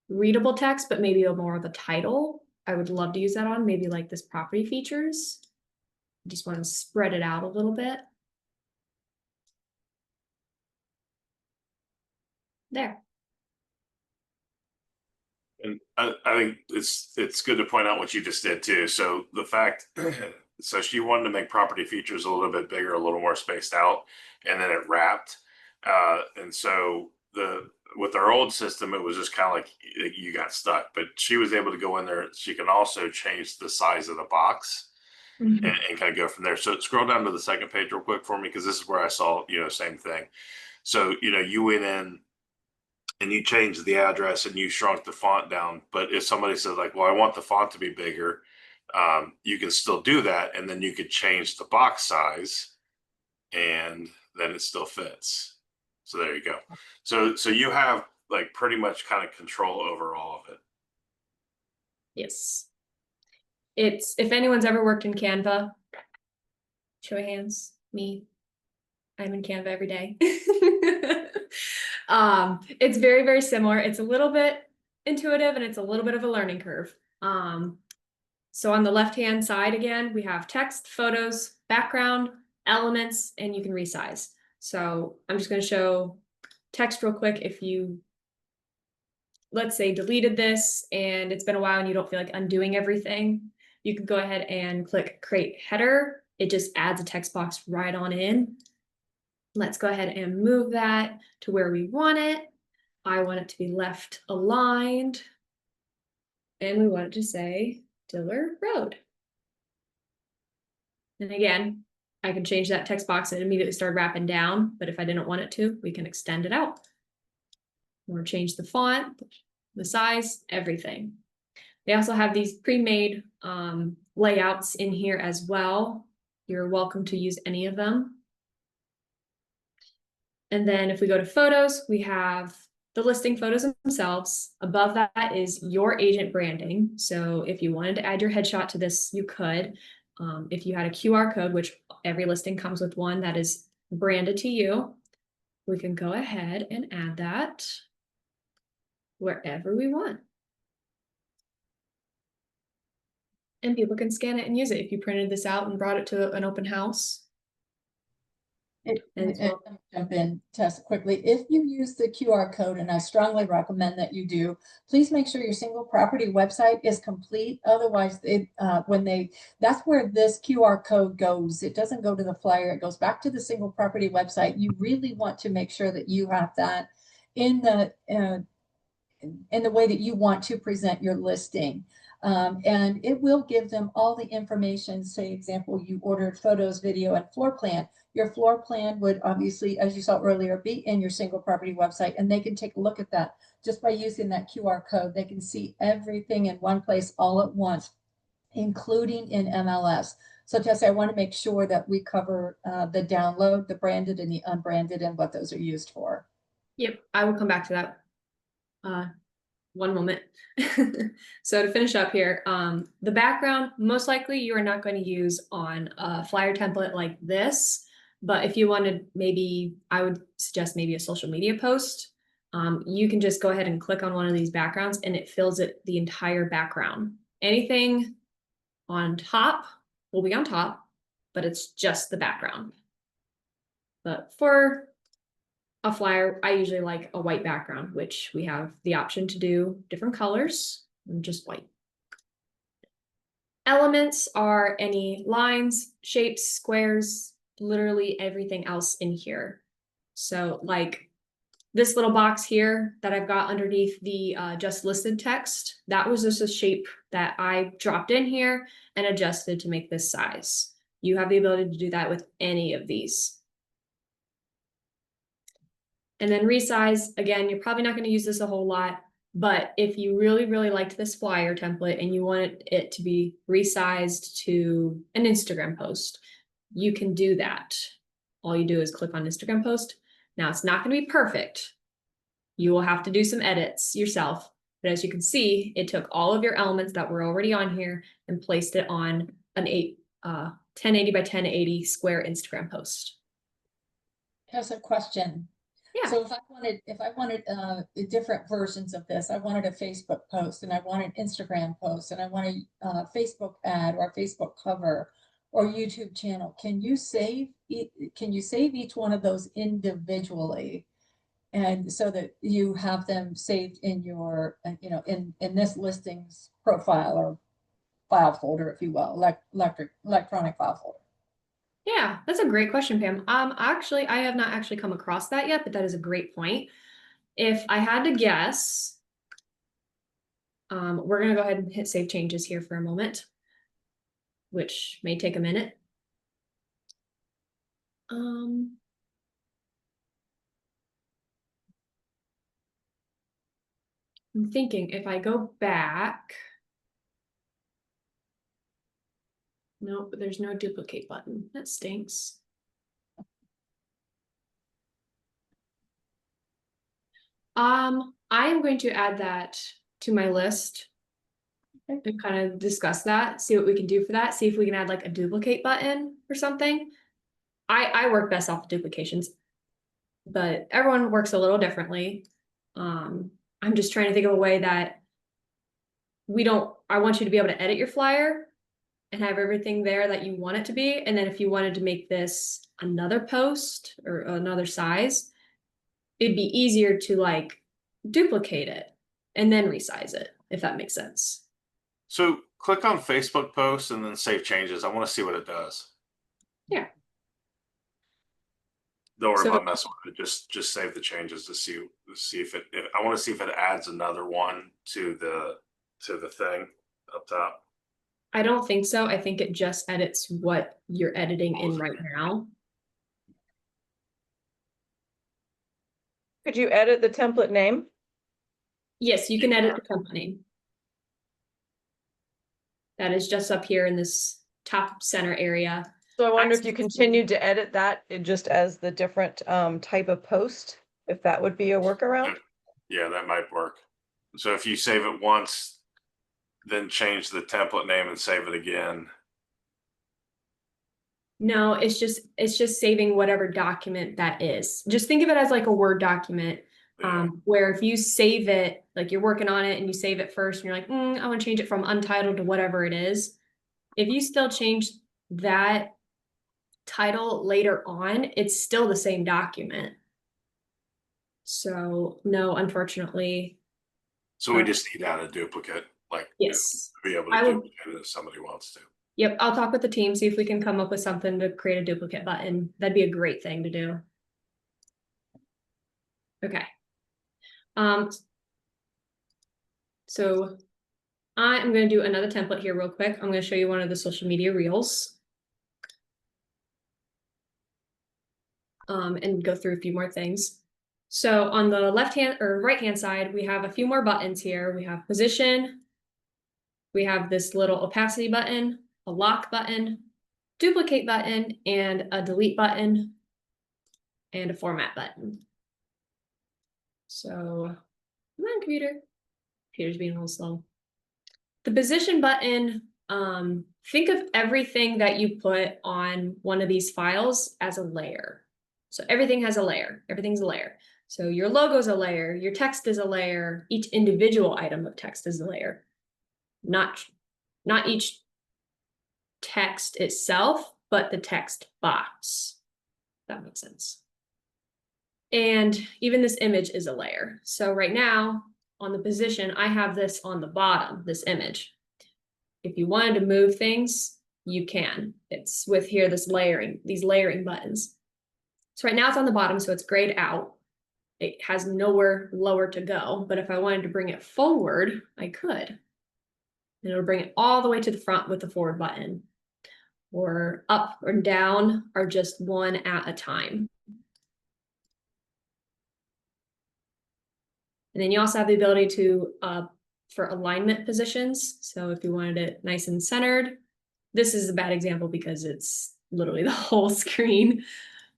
readable text, but maybe more of a title. I would love to use that on, maybe like this property features. Just want to spread it out a little bit. There. And I think it's good to point out what you just did too. So the fact, so she wanted to make property features a little bit bigger, a little more spaced out, and then it wrapped. And so with our old system, it was just kind of like you got stuck. But she was able to go in there. She can also change the size of the box and kind of go from there. So scroll down to the second page real quick for me, because this is where I saw, same thing. So, you went in and you changed the address and you shrunk the font down. But if somebody says like, well, I want the font to be bigger, you can still do that. And then you could change the box size and then it still fits. So there you go. So you have like pretty much kind of control over all of it. Yes. If anyone's ever worked in Canva, show of hands, me. I'm in Canva every day. It's very, very similar. It's a little bit intuitive and it's a little bit of a learning curve. So on the left-hand side, again, we have text, photos, background, elements, and you can resize. So I'm just going to show text real quick. If you, let's say, deleted this and it's been a while and you don't feel like undoing everything, you can go ahead and click create header. It just adds a text box right on in. Let's go ahead and move that to where we want it. I want it to be left aligned. And we want it to say Diller Road. And again, I can change that text box and immediately start wrapping down, but if I didn't want it to, we can extend it out. Or change the font, the size, everything. They also have these pre-made layouts in here as well. You're welcome to use any of them. And then if we go to photos, we have the listing photos themselves. Above that is your agent branding. So if you wanted to add your headshot to this, you could. If you had a QR code, which every listing comes with one that is branded to you, we can go ahead and add that wherever we want. And people can scan it and use it. If you printed this out and brought it to an open house. Let me jump in, Tess, quickly. If you use the QR code, and I strongly recommend that you do, please make sure your single property website is complete. Otherwise, that's where this QR code goes. It doesn't go to the flyer. It goes back to the single property website. You really want to make sure that you have that in the way that you want to present your listing. And it will give them all the information. Say, example, you ordered photos, video, and floor plan. Your floor plan would obviously, as you saw earlier, be in your single property website, and they can take a look at that just by using that QR code. They can see everything in one place all at once, including in MLS. So Tessa, I want to make sure that we cover the download, the branded and the unbranded, and what those are used for. Yep, I will come back to that. One moment. So to finish up here, the background, most likely you are not going to use on a flyer template like this, but if you wanted, maybe I would suggest maybe a social media post. You can just go ahead and click on one of these backgrounds and it fills it the entire background. Anything on top will be on top, but it's just the background. But for a flyer, I usually like a white background, which we have the option to do different colors and just white. Elements are any lines, shapes, squares, literally everything else in here. So like this little box here that I've got underneath the just listed text, that was just a shape that I dropped in here and adjusted to make this size. You have the ability to do that with any of these. And then resize, again, you're probably not going to use this a whole lot, but if you really, really liked this flyer template and you wanted it to be resized to an Instagram post, you can do that. All you do is click on Instagram post. Now it's not going to be perfect. You will have to do some edits yourself, but as you can see, it took all of your elements that were already on here and placed it on an 1080 by 1080 square Instagram post. Here's a question. Yeah. So if I wanted different versions of this, I wanted a Facebook post and I wanted Instagram post and I wanted a Facebook ad or a Facebook cover or YouTube channel. Can you save each one of those individually, and so that you have them saved in your in this listings profile or file folder, if you will, electronic file folder? Yeah, that's a great question, Pam. Actually, I have not actually come across that yet, but that is a great point. If I had to guess, we're gonna go ahead and hit save changes here for a moment, which may take a minute. I'm thinking if I go back, nope, there's no duplicate button. That stinks. I am going to add that to my list and kind of discuss that, see what we can do for that, see if we can add like a duplicate button or something. I work best off of duplications, but everyone works a little differently. I'm just trying to think of a way that I want you to be able to edit your flyer and have everything there that you want it to be. And then if you wanted to make this another post or another size, it'd be easier to like duplicate it and then resize it, if that makes sense. So click on Facebook post and then save changes. I want to see what it does. Yeah. Don't worry So- about messing with it. Just save the changes to see if I want to see if it adds another one to the thing up top. I don't think so. I think it just edits what you're editing in right now. Could you edit the template name? Yes, you can edit the company. That is just up here in this top center area. So I wonder if you Access to- continued to edit that just as the different type of post, if that would be a workaround. Yeah, that might work. So if you save it once, then change the template name and save it again. No, it's just saving whatever document that is. Just think of it as like a Word document. Yeah. Where if you save it, like you're working on it and you save it first and you're like, I want to change it from untitled to whatever it is. If you still change that title later on, it's still the same document. So no, unfortunately. So we just need to add a duplicate, like Yes. to be able I to will- duplicate it if somebody wants to. Yep, I'll talk with the team, see if we can come up with something to create a duplicate button. That'd be a great thing to do. Okay. So I am going to do another template here real quick. I'm going to show you one of the social media reels. And go through a few more things. So on the left hand or right hand side, we have a few more buttons here. We have position. We have this little opacity button, a lock button, duplicate button, and a delete button, and a format button. So come on, computer. Computer's being a little slow. The position button, think of everything that you put on one of these files as a layer. So everything has a layer. Everything's a layer. So your logo is a layer. Your text is a layer. Each individual item of text is a layer. Not each text itself, but the text box. That makes sense. And even this image is a layer. So right now on the position, I have this on the bottom, this image. If you wanted to move things, you can. It's with here, these layering buttons. So right now it's on the bottom, so it's grayed out. It has nowhere lower to go, but if I wanted to bring it forward, I could. And it'll bring it all the way to the front with the forward button. Or up or down are just one at a time. And then you also have the ability to, for alignment positions. So if you wanted it nice and centered, this is a bad example because it's literally the whole screen.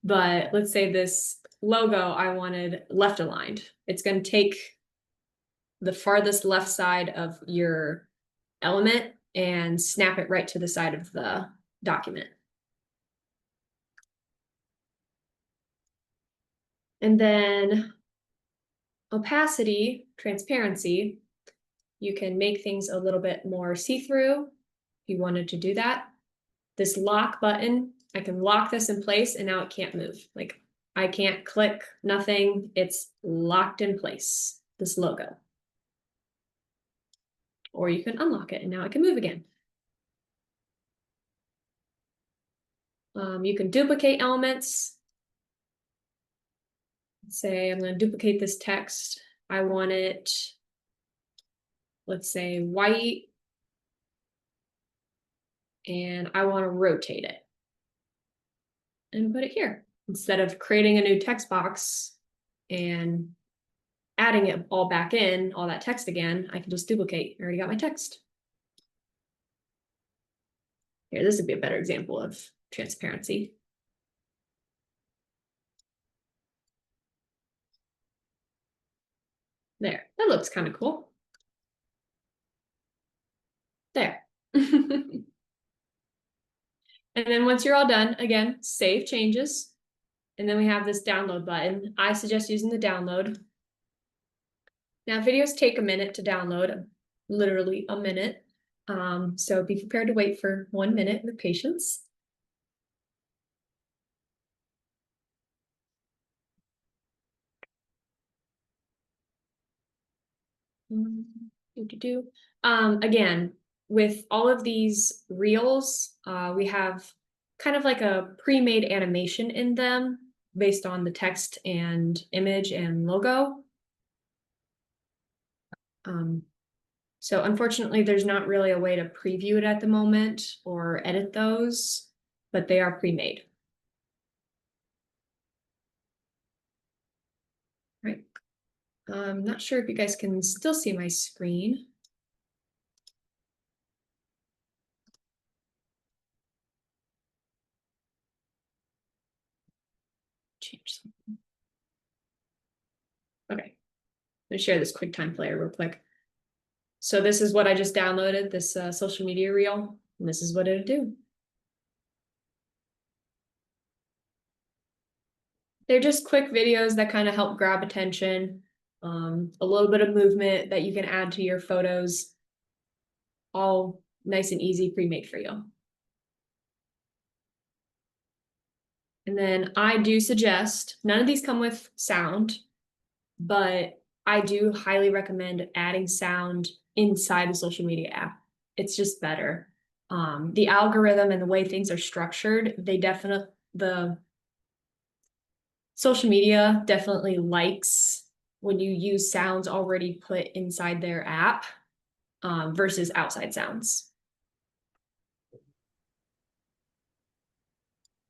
But let's say this logo I wanted left aligned. It's going to take the farthest left side of your element and snap it right to the side of the document. And then opacity, transparency, you can make things a little bit more see-through if you wanted to do that. This lock button, I can lock this in place and now it can't move. Like I can't click, nothing. It's locked in place, this logo. Or you can unlock it and now it can move again. You can duplicate elements. Say I'm going to duplicate this text. I want it, let's say, white. And I want to rotate it. And put it here. Instead of creating a new text box and adding it all back in, all that text again, I can just duplicate. I already got my text. Here, this would be a better example of transparency. There, that looks kind of cool. There. And then once you're all done, again, save changes. And then we have this download button. I suggest using the download. Now videos take a minute to download, literally a minute. So be prepared to wait for 1 minute with patience. Again, with all of these reels, we have kind of like a pre-made animation in them based on the text and image and logo. So unfortunately, there's not really a way to preview it at the moment or edit those, but they are pre-made. Right. I'm not sure if you guys can still see my screen. Change something. Okay. Let's share this QuickTime player real quick. So this is what I just downloaded, this social media reel, and this is what it'll do. They're just quick videos that kind of help grab attention, a little bit of movement that you can add to your photos, all nice and easy, pre-made for you. And then I do suggest, none of these come with sound, but I do highly recommend adding sound inside the social media app. It's just better. The algorithm and the way things are structured, the social media definitely likes when you use sounds already put inside their app versus outside sounds.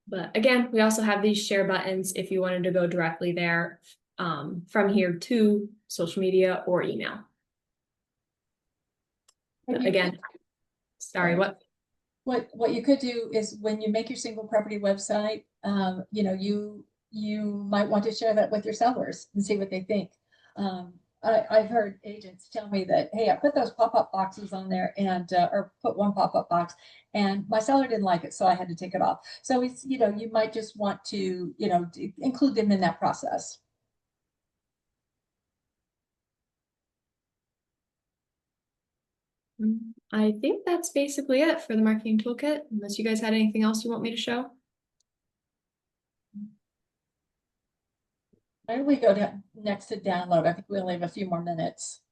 But again, we also have these share buttons if you wanted to go directly there from here to social media or email. Again, sorry, what? What you could do is when you make your single property website, you know, you might want to share that with your sellers and see what they think. I've heard agents tell me that, hey, I put those pop-up boxes on there and or put one pop-up box and my seller didn't like it, so I had to take it off. So it's, you know, you might just want to, you know, include them in that process. I think that's basically it for the marketing toolkit, unless you guys had anything else you want me to show. Why don't we go to next to download? I think we only have a few more minutes.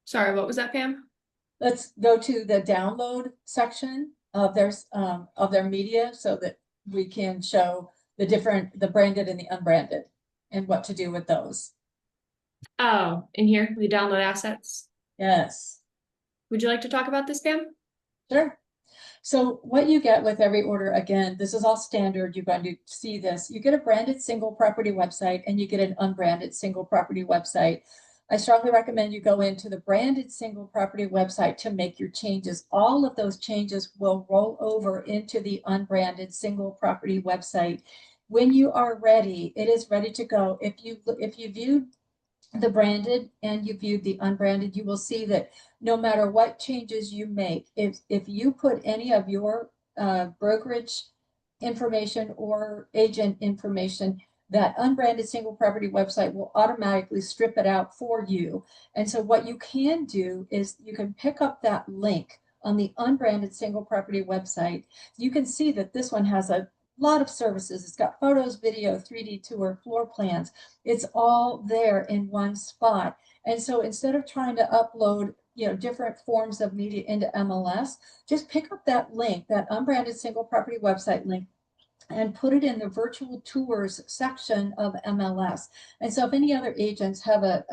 Sorry, what was that, Pam? Let's go to the download section of their media so that we can show the branded and the unbranded and what to do with those. Oh, in here, the download assets. Yes, Would you like to talk about this, Pam? sure. So what you get with every order, again, this is all standard. You're going to see this. You get a branded single property website and you get an unbranded single property website. I strongly recommend you go into the branded single property website to make your changes. All of those changes will roll over into the unbranded single property website. When you are ready, it is ready to go. If you viewed the branded and you viewed the unbranded, you will see that no matter what changes you make, if you put any of your brokerage information or agent information, that unbranded single property website will automatically strip it out for you. And so what you can do is you can pick up that link on the unbranded single property website. You can see that this one has a lot of services. It's got photos, video, 3D tour, floor plans. It's all there in one spot. And so instead of trying to upload, you know, different forms of media into MLS, just pick up that link, that unbranded single property website link, and put it in the virtual tours section of MLS. And so if any other agents have a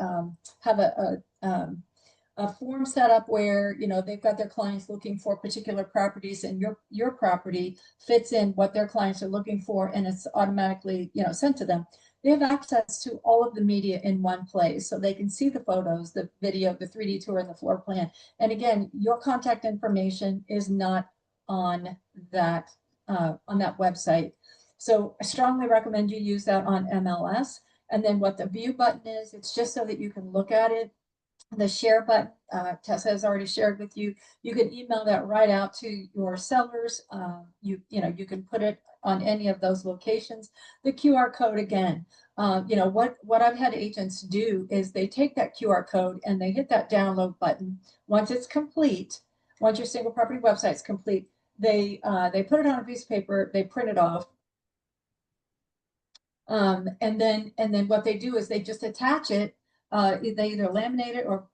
form set up where, you know, they've got their clients looking for particular properties and your property fits in what their clients are looking for and it's automatically, you know, sent to them, they have access to all of the media in one place. So they can see the photos, the video, the 3D tour, and the floor plan. And again, your contact information is not on that website. So I strongly recommend you use that on MLS. And then what the view button is, it's just so that you can look at it. The share button, Tessa has already shared with you. You can email that right out to your sellers. You can put it on any of those locations. The QR code again, you know, what I've had agents do is they take that QR code and they hit that download button. Once it's complete, once your single property website's complete, they put it on a piece of paper, they print it off. And then what they do is they just attach it. They either laminate it or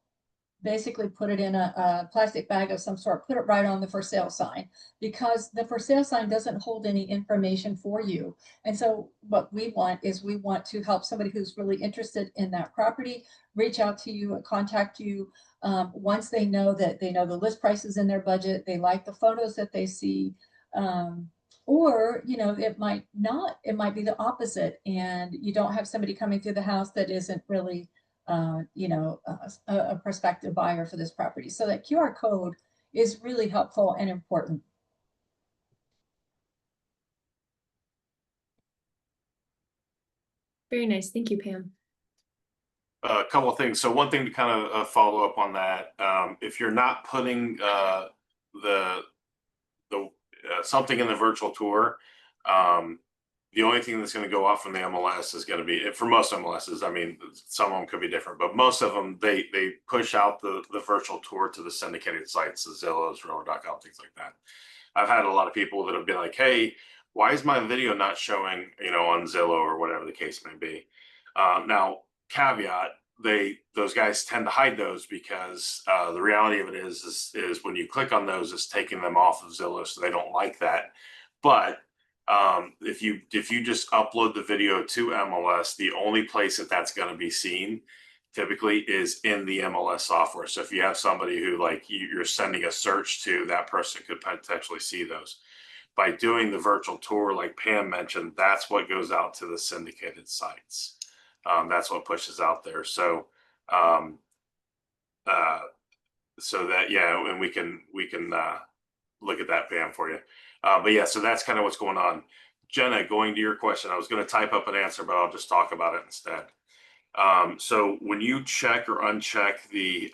basically put it in a plastic bag of some sort, put it right on the for sale sign, because the for sale sign doesn't hold any information for you. And so what we want is we want to help somebody who's really interested in that property reach out to you and contact you once they know that the list price is in their budget, they like the photos that they see. Or, you know, it might not, it might be the opposite, and you don't have somebody coming through the house that isn't really, you know, a prospective buyer for this property. So that QR code is really helpful and important. Very nice. Thank you, Pam. A couple of things. So one thing to kind of follow up on that, if you're not putting the something in the virtual tour, the only thing that's going to go off from the MLS is going to be, for most MLSs, I mean, some of them could be different, but most of them, they push out the virtual tour to the syndicated sites, the Zillows, Realtor.com, things like that. I've had a lot of people that have been like, hey, why is my video not showing, you know, on Zillow or whatever the case may be? Now, caveat, those guys tend to hide those because the reality of it is when you click on those, it's taking them off of Zillow, so they don't like that. But if you just upload the video to MLS, the only place that that's going to be seen typically is in the MLS software. So if you have somebody who, like, you're sending a search to, that person could potentially see those. By doing the virtual tour, like Pam mentioned, that's what goes out to the syndicated sites. That's what pushes out there. So so that, yeah, and we can look at that, Pam, for you. But yeah, so that's kind of what's going on. Jenna, going to your question, I was going to type up an answer, but I'll just talk about it instead. So when you check or uncheck the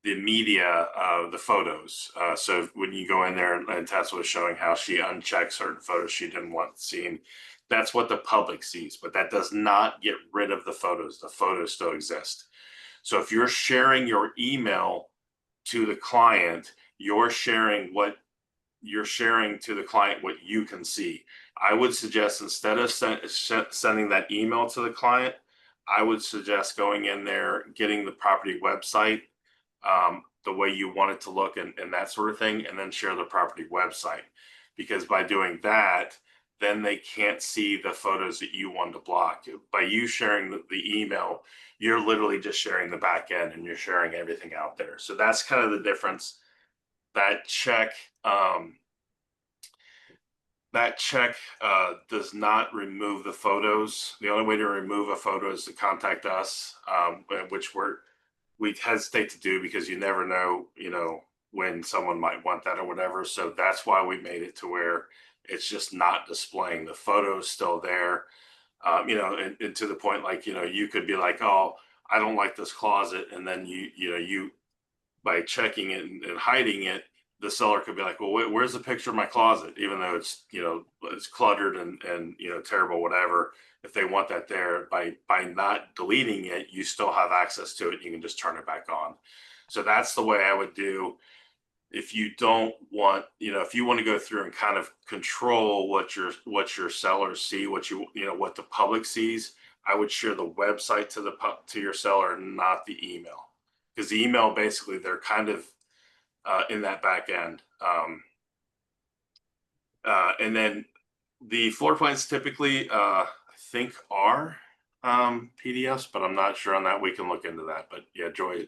media, the photos, so when you go in there, and Tessa was showing how she unchecked certain photos she didn't want seen, that's what the public sees, but that does not get rid of the photos. The photos still exist. So if you're sharing your email to the client, you're sharing to the client what you can see. I would suggest, instead of sending that email to the client, I would suggest going in there, getting the property website the way you want it to look, and that sort of thing, and then share the property website. Because by doing that, then they can't see the photos that you want to block. By you sharing the email, you're literally just sharing the back end, and you're sharing everything out there. So that's kind of the difference. That check does not remove the photos. The only way to remove a photo is to contact us, which we hesitate to do because you never know, you know, when someone might want that or whatever. So that's why we made it to where it's just not displaying. The photos still there, you know, and to the point, like, you know, you could be like, oh, I don't like this closet, and then you by checking it and hiding it, the seller could be like, well, where's the picture of my closet? Even though it's, you know, it's cluttered and you know, terrible, whatever. If they want that there, by not deleting it, you still have access to it. You can just turn it back on. So that's the way I would do. If you don't want, you know, if you want to go through and kind of control what your sellers see, what what the public sees, I would share the website to your seller, not the email, because the email, basically, they're kind of in that back end. And then the floor plans typically, I think, are PDFs, but I'm not sure on that. We can look into that. But yeah, Joy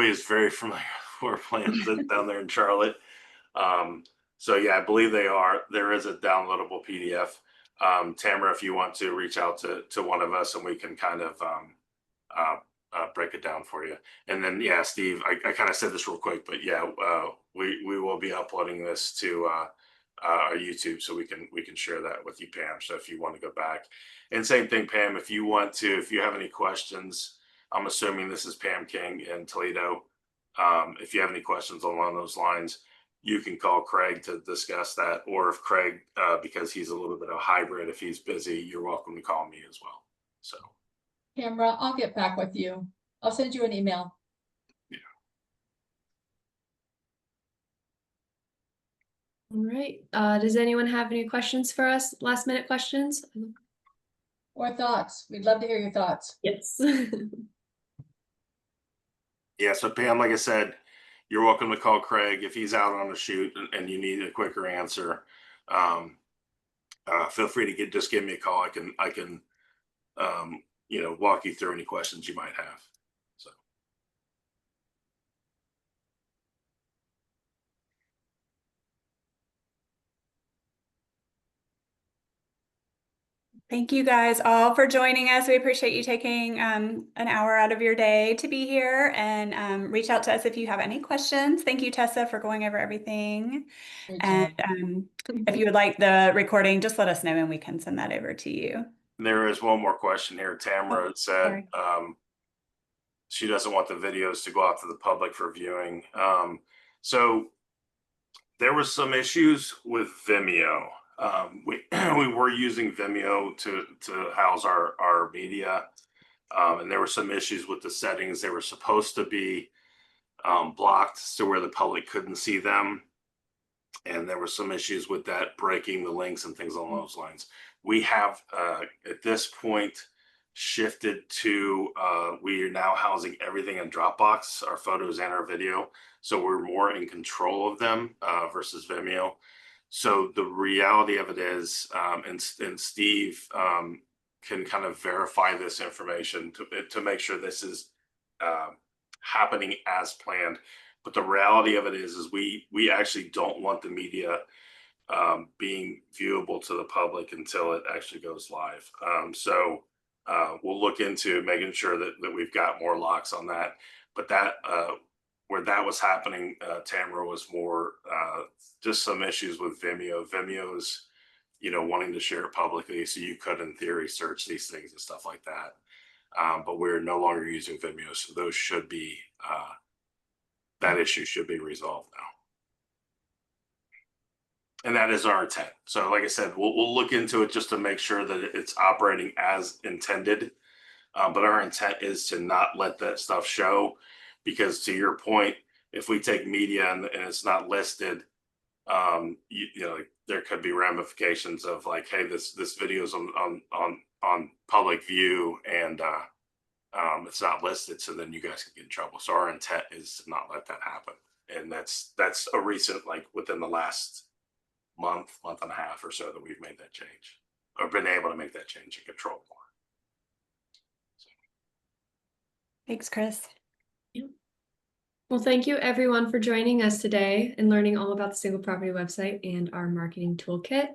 is very familiar with floor plans down there in Charlotte. So yeah, I believe they are. There is a downloadable PDF. Tamara, if you want to reach out to one of us, and we can kind of break it down for you. And then, yeah, Steve, I kind of said this real quick, but yeah, we will be uploading this to our YouTube, so we can share that with you, Pam. So if you want to go back, and same thing, Pam, if you have any questions, I'm assuming this is Pam King in Toledo. If you have any questions along those lines, you can call Craig to discuss that, or if Craig, because he's a little bit of a hybrid, if he's busy, you're welcome to call me as well. So. Tamara, I'll get back with you. I'll send you an email. Yeah. All right. Does anyone have any questions for us? Last minute questions? Or thoughts? We'd love to hear your thoughts. Yes. Yeah, so Pam, like I said, you're welcome to call Craig if he's out on a shoot and you need a quicker answer. Feel free to just give me a call. I can walk you through any questions you might have. So Thank you guys all for joining us. We appreciate you taking an hour out of your day to be here, and reach out to us if you have any questions. Thank you, Tessa, for going over everything. Great And job. if you would like the recording, just let us know and we can send that over to you. there is one more question here. Tamara said Sorry. she doesn't want the videos to go out to the public for viewing. So there was some issues with Vimeo. We were using Vimeo to house our media, and there were some issues with the settings. They were supposed to be blocked to where the public couldn't see them, and there were some issues with that breaking the links and things along those lines. We have at this point shifted to we are now housing everything in Dropbox, our photos and our video, so we're more in control of them versus Vimeo. So the reality of it is, and Steve can kind of verify this information to make sure this is happening as planned. But the reality of it is we actually don't want the media being viewable to the public until it actually goes live. So we'll look into making sure that we've got more locks on that. But that where that was happening, Tamara, was more just some issues with Vimeo. Vimeo's, wanting to share it publicly, so you could, in theory, search these things and stuff like that. But we're no longer using Vimeo, so those should be that issue should be resolved now. And that is our intent. So like I said, we'll look into it just to make sure that it's operating as intended. But our intent is to not let that stuff show, because to your point, if we take media and it's not listed, there could be ramifications of like, hey, this video is on public view and it's not listed, so then you guys can get in trouble. So our intent is to not let that happen. And that's a recent, like within the last month and a half or so, that we've made that change, or been able to make that change and control more. Thanks, Chris. Well, thank you everyone for joining us today and learning all about the single property website and our marketing toolkit.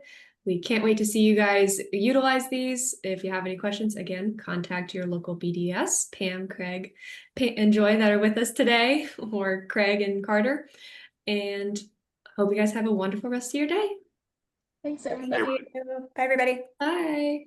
We can't wait to see you guys utilize these. If you have any questions, again, contact your local BDS, Pam, Craig, and Joy that are with us today, or Craig and Carter. And hope you guys have a wonderful rest of your day. Thanks, Thank everybody. you. Bye, everybody. Bye.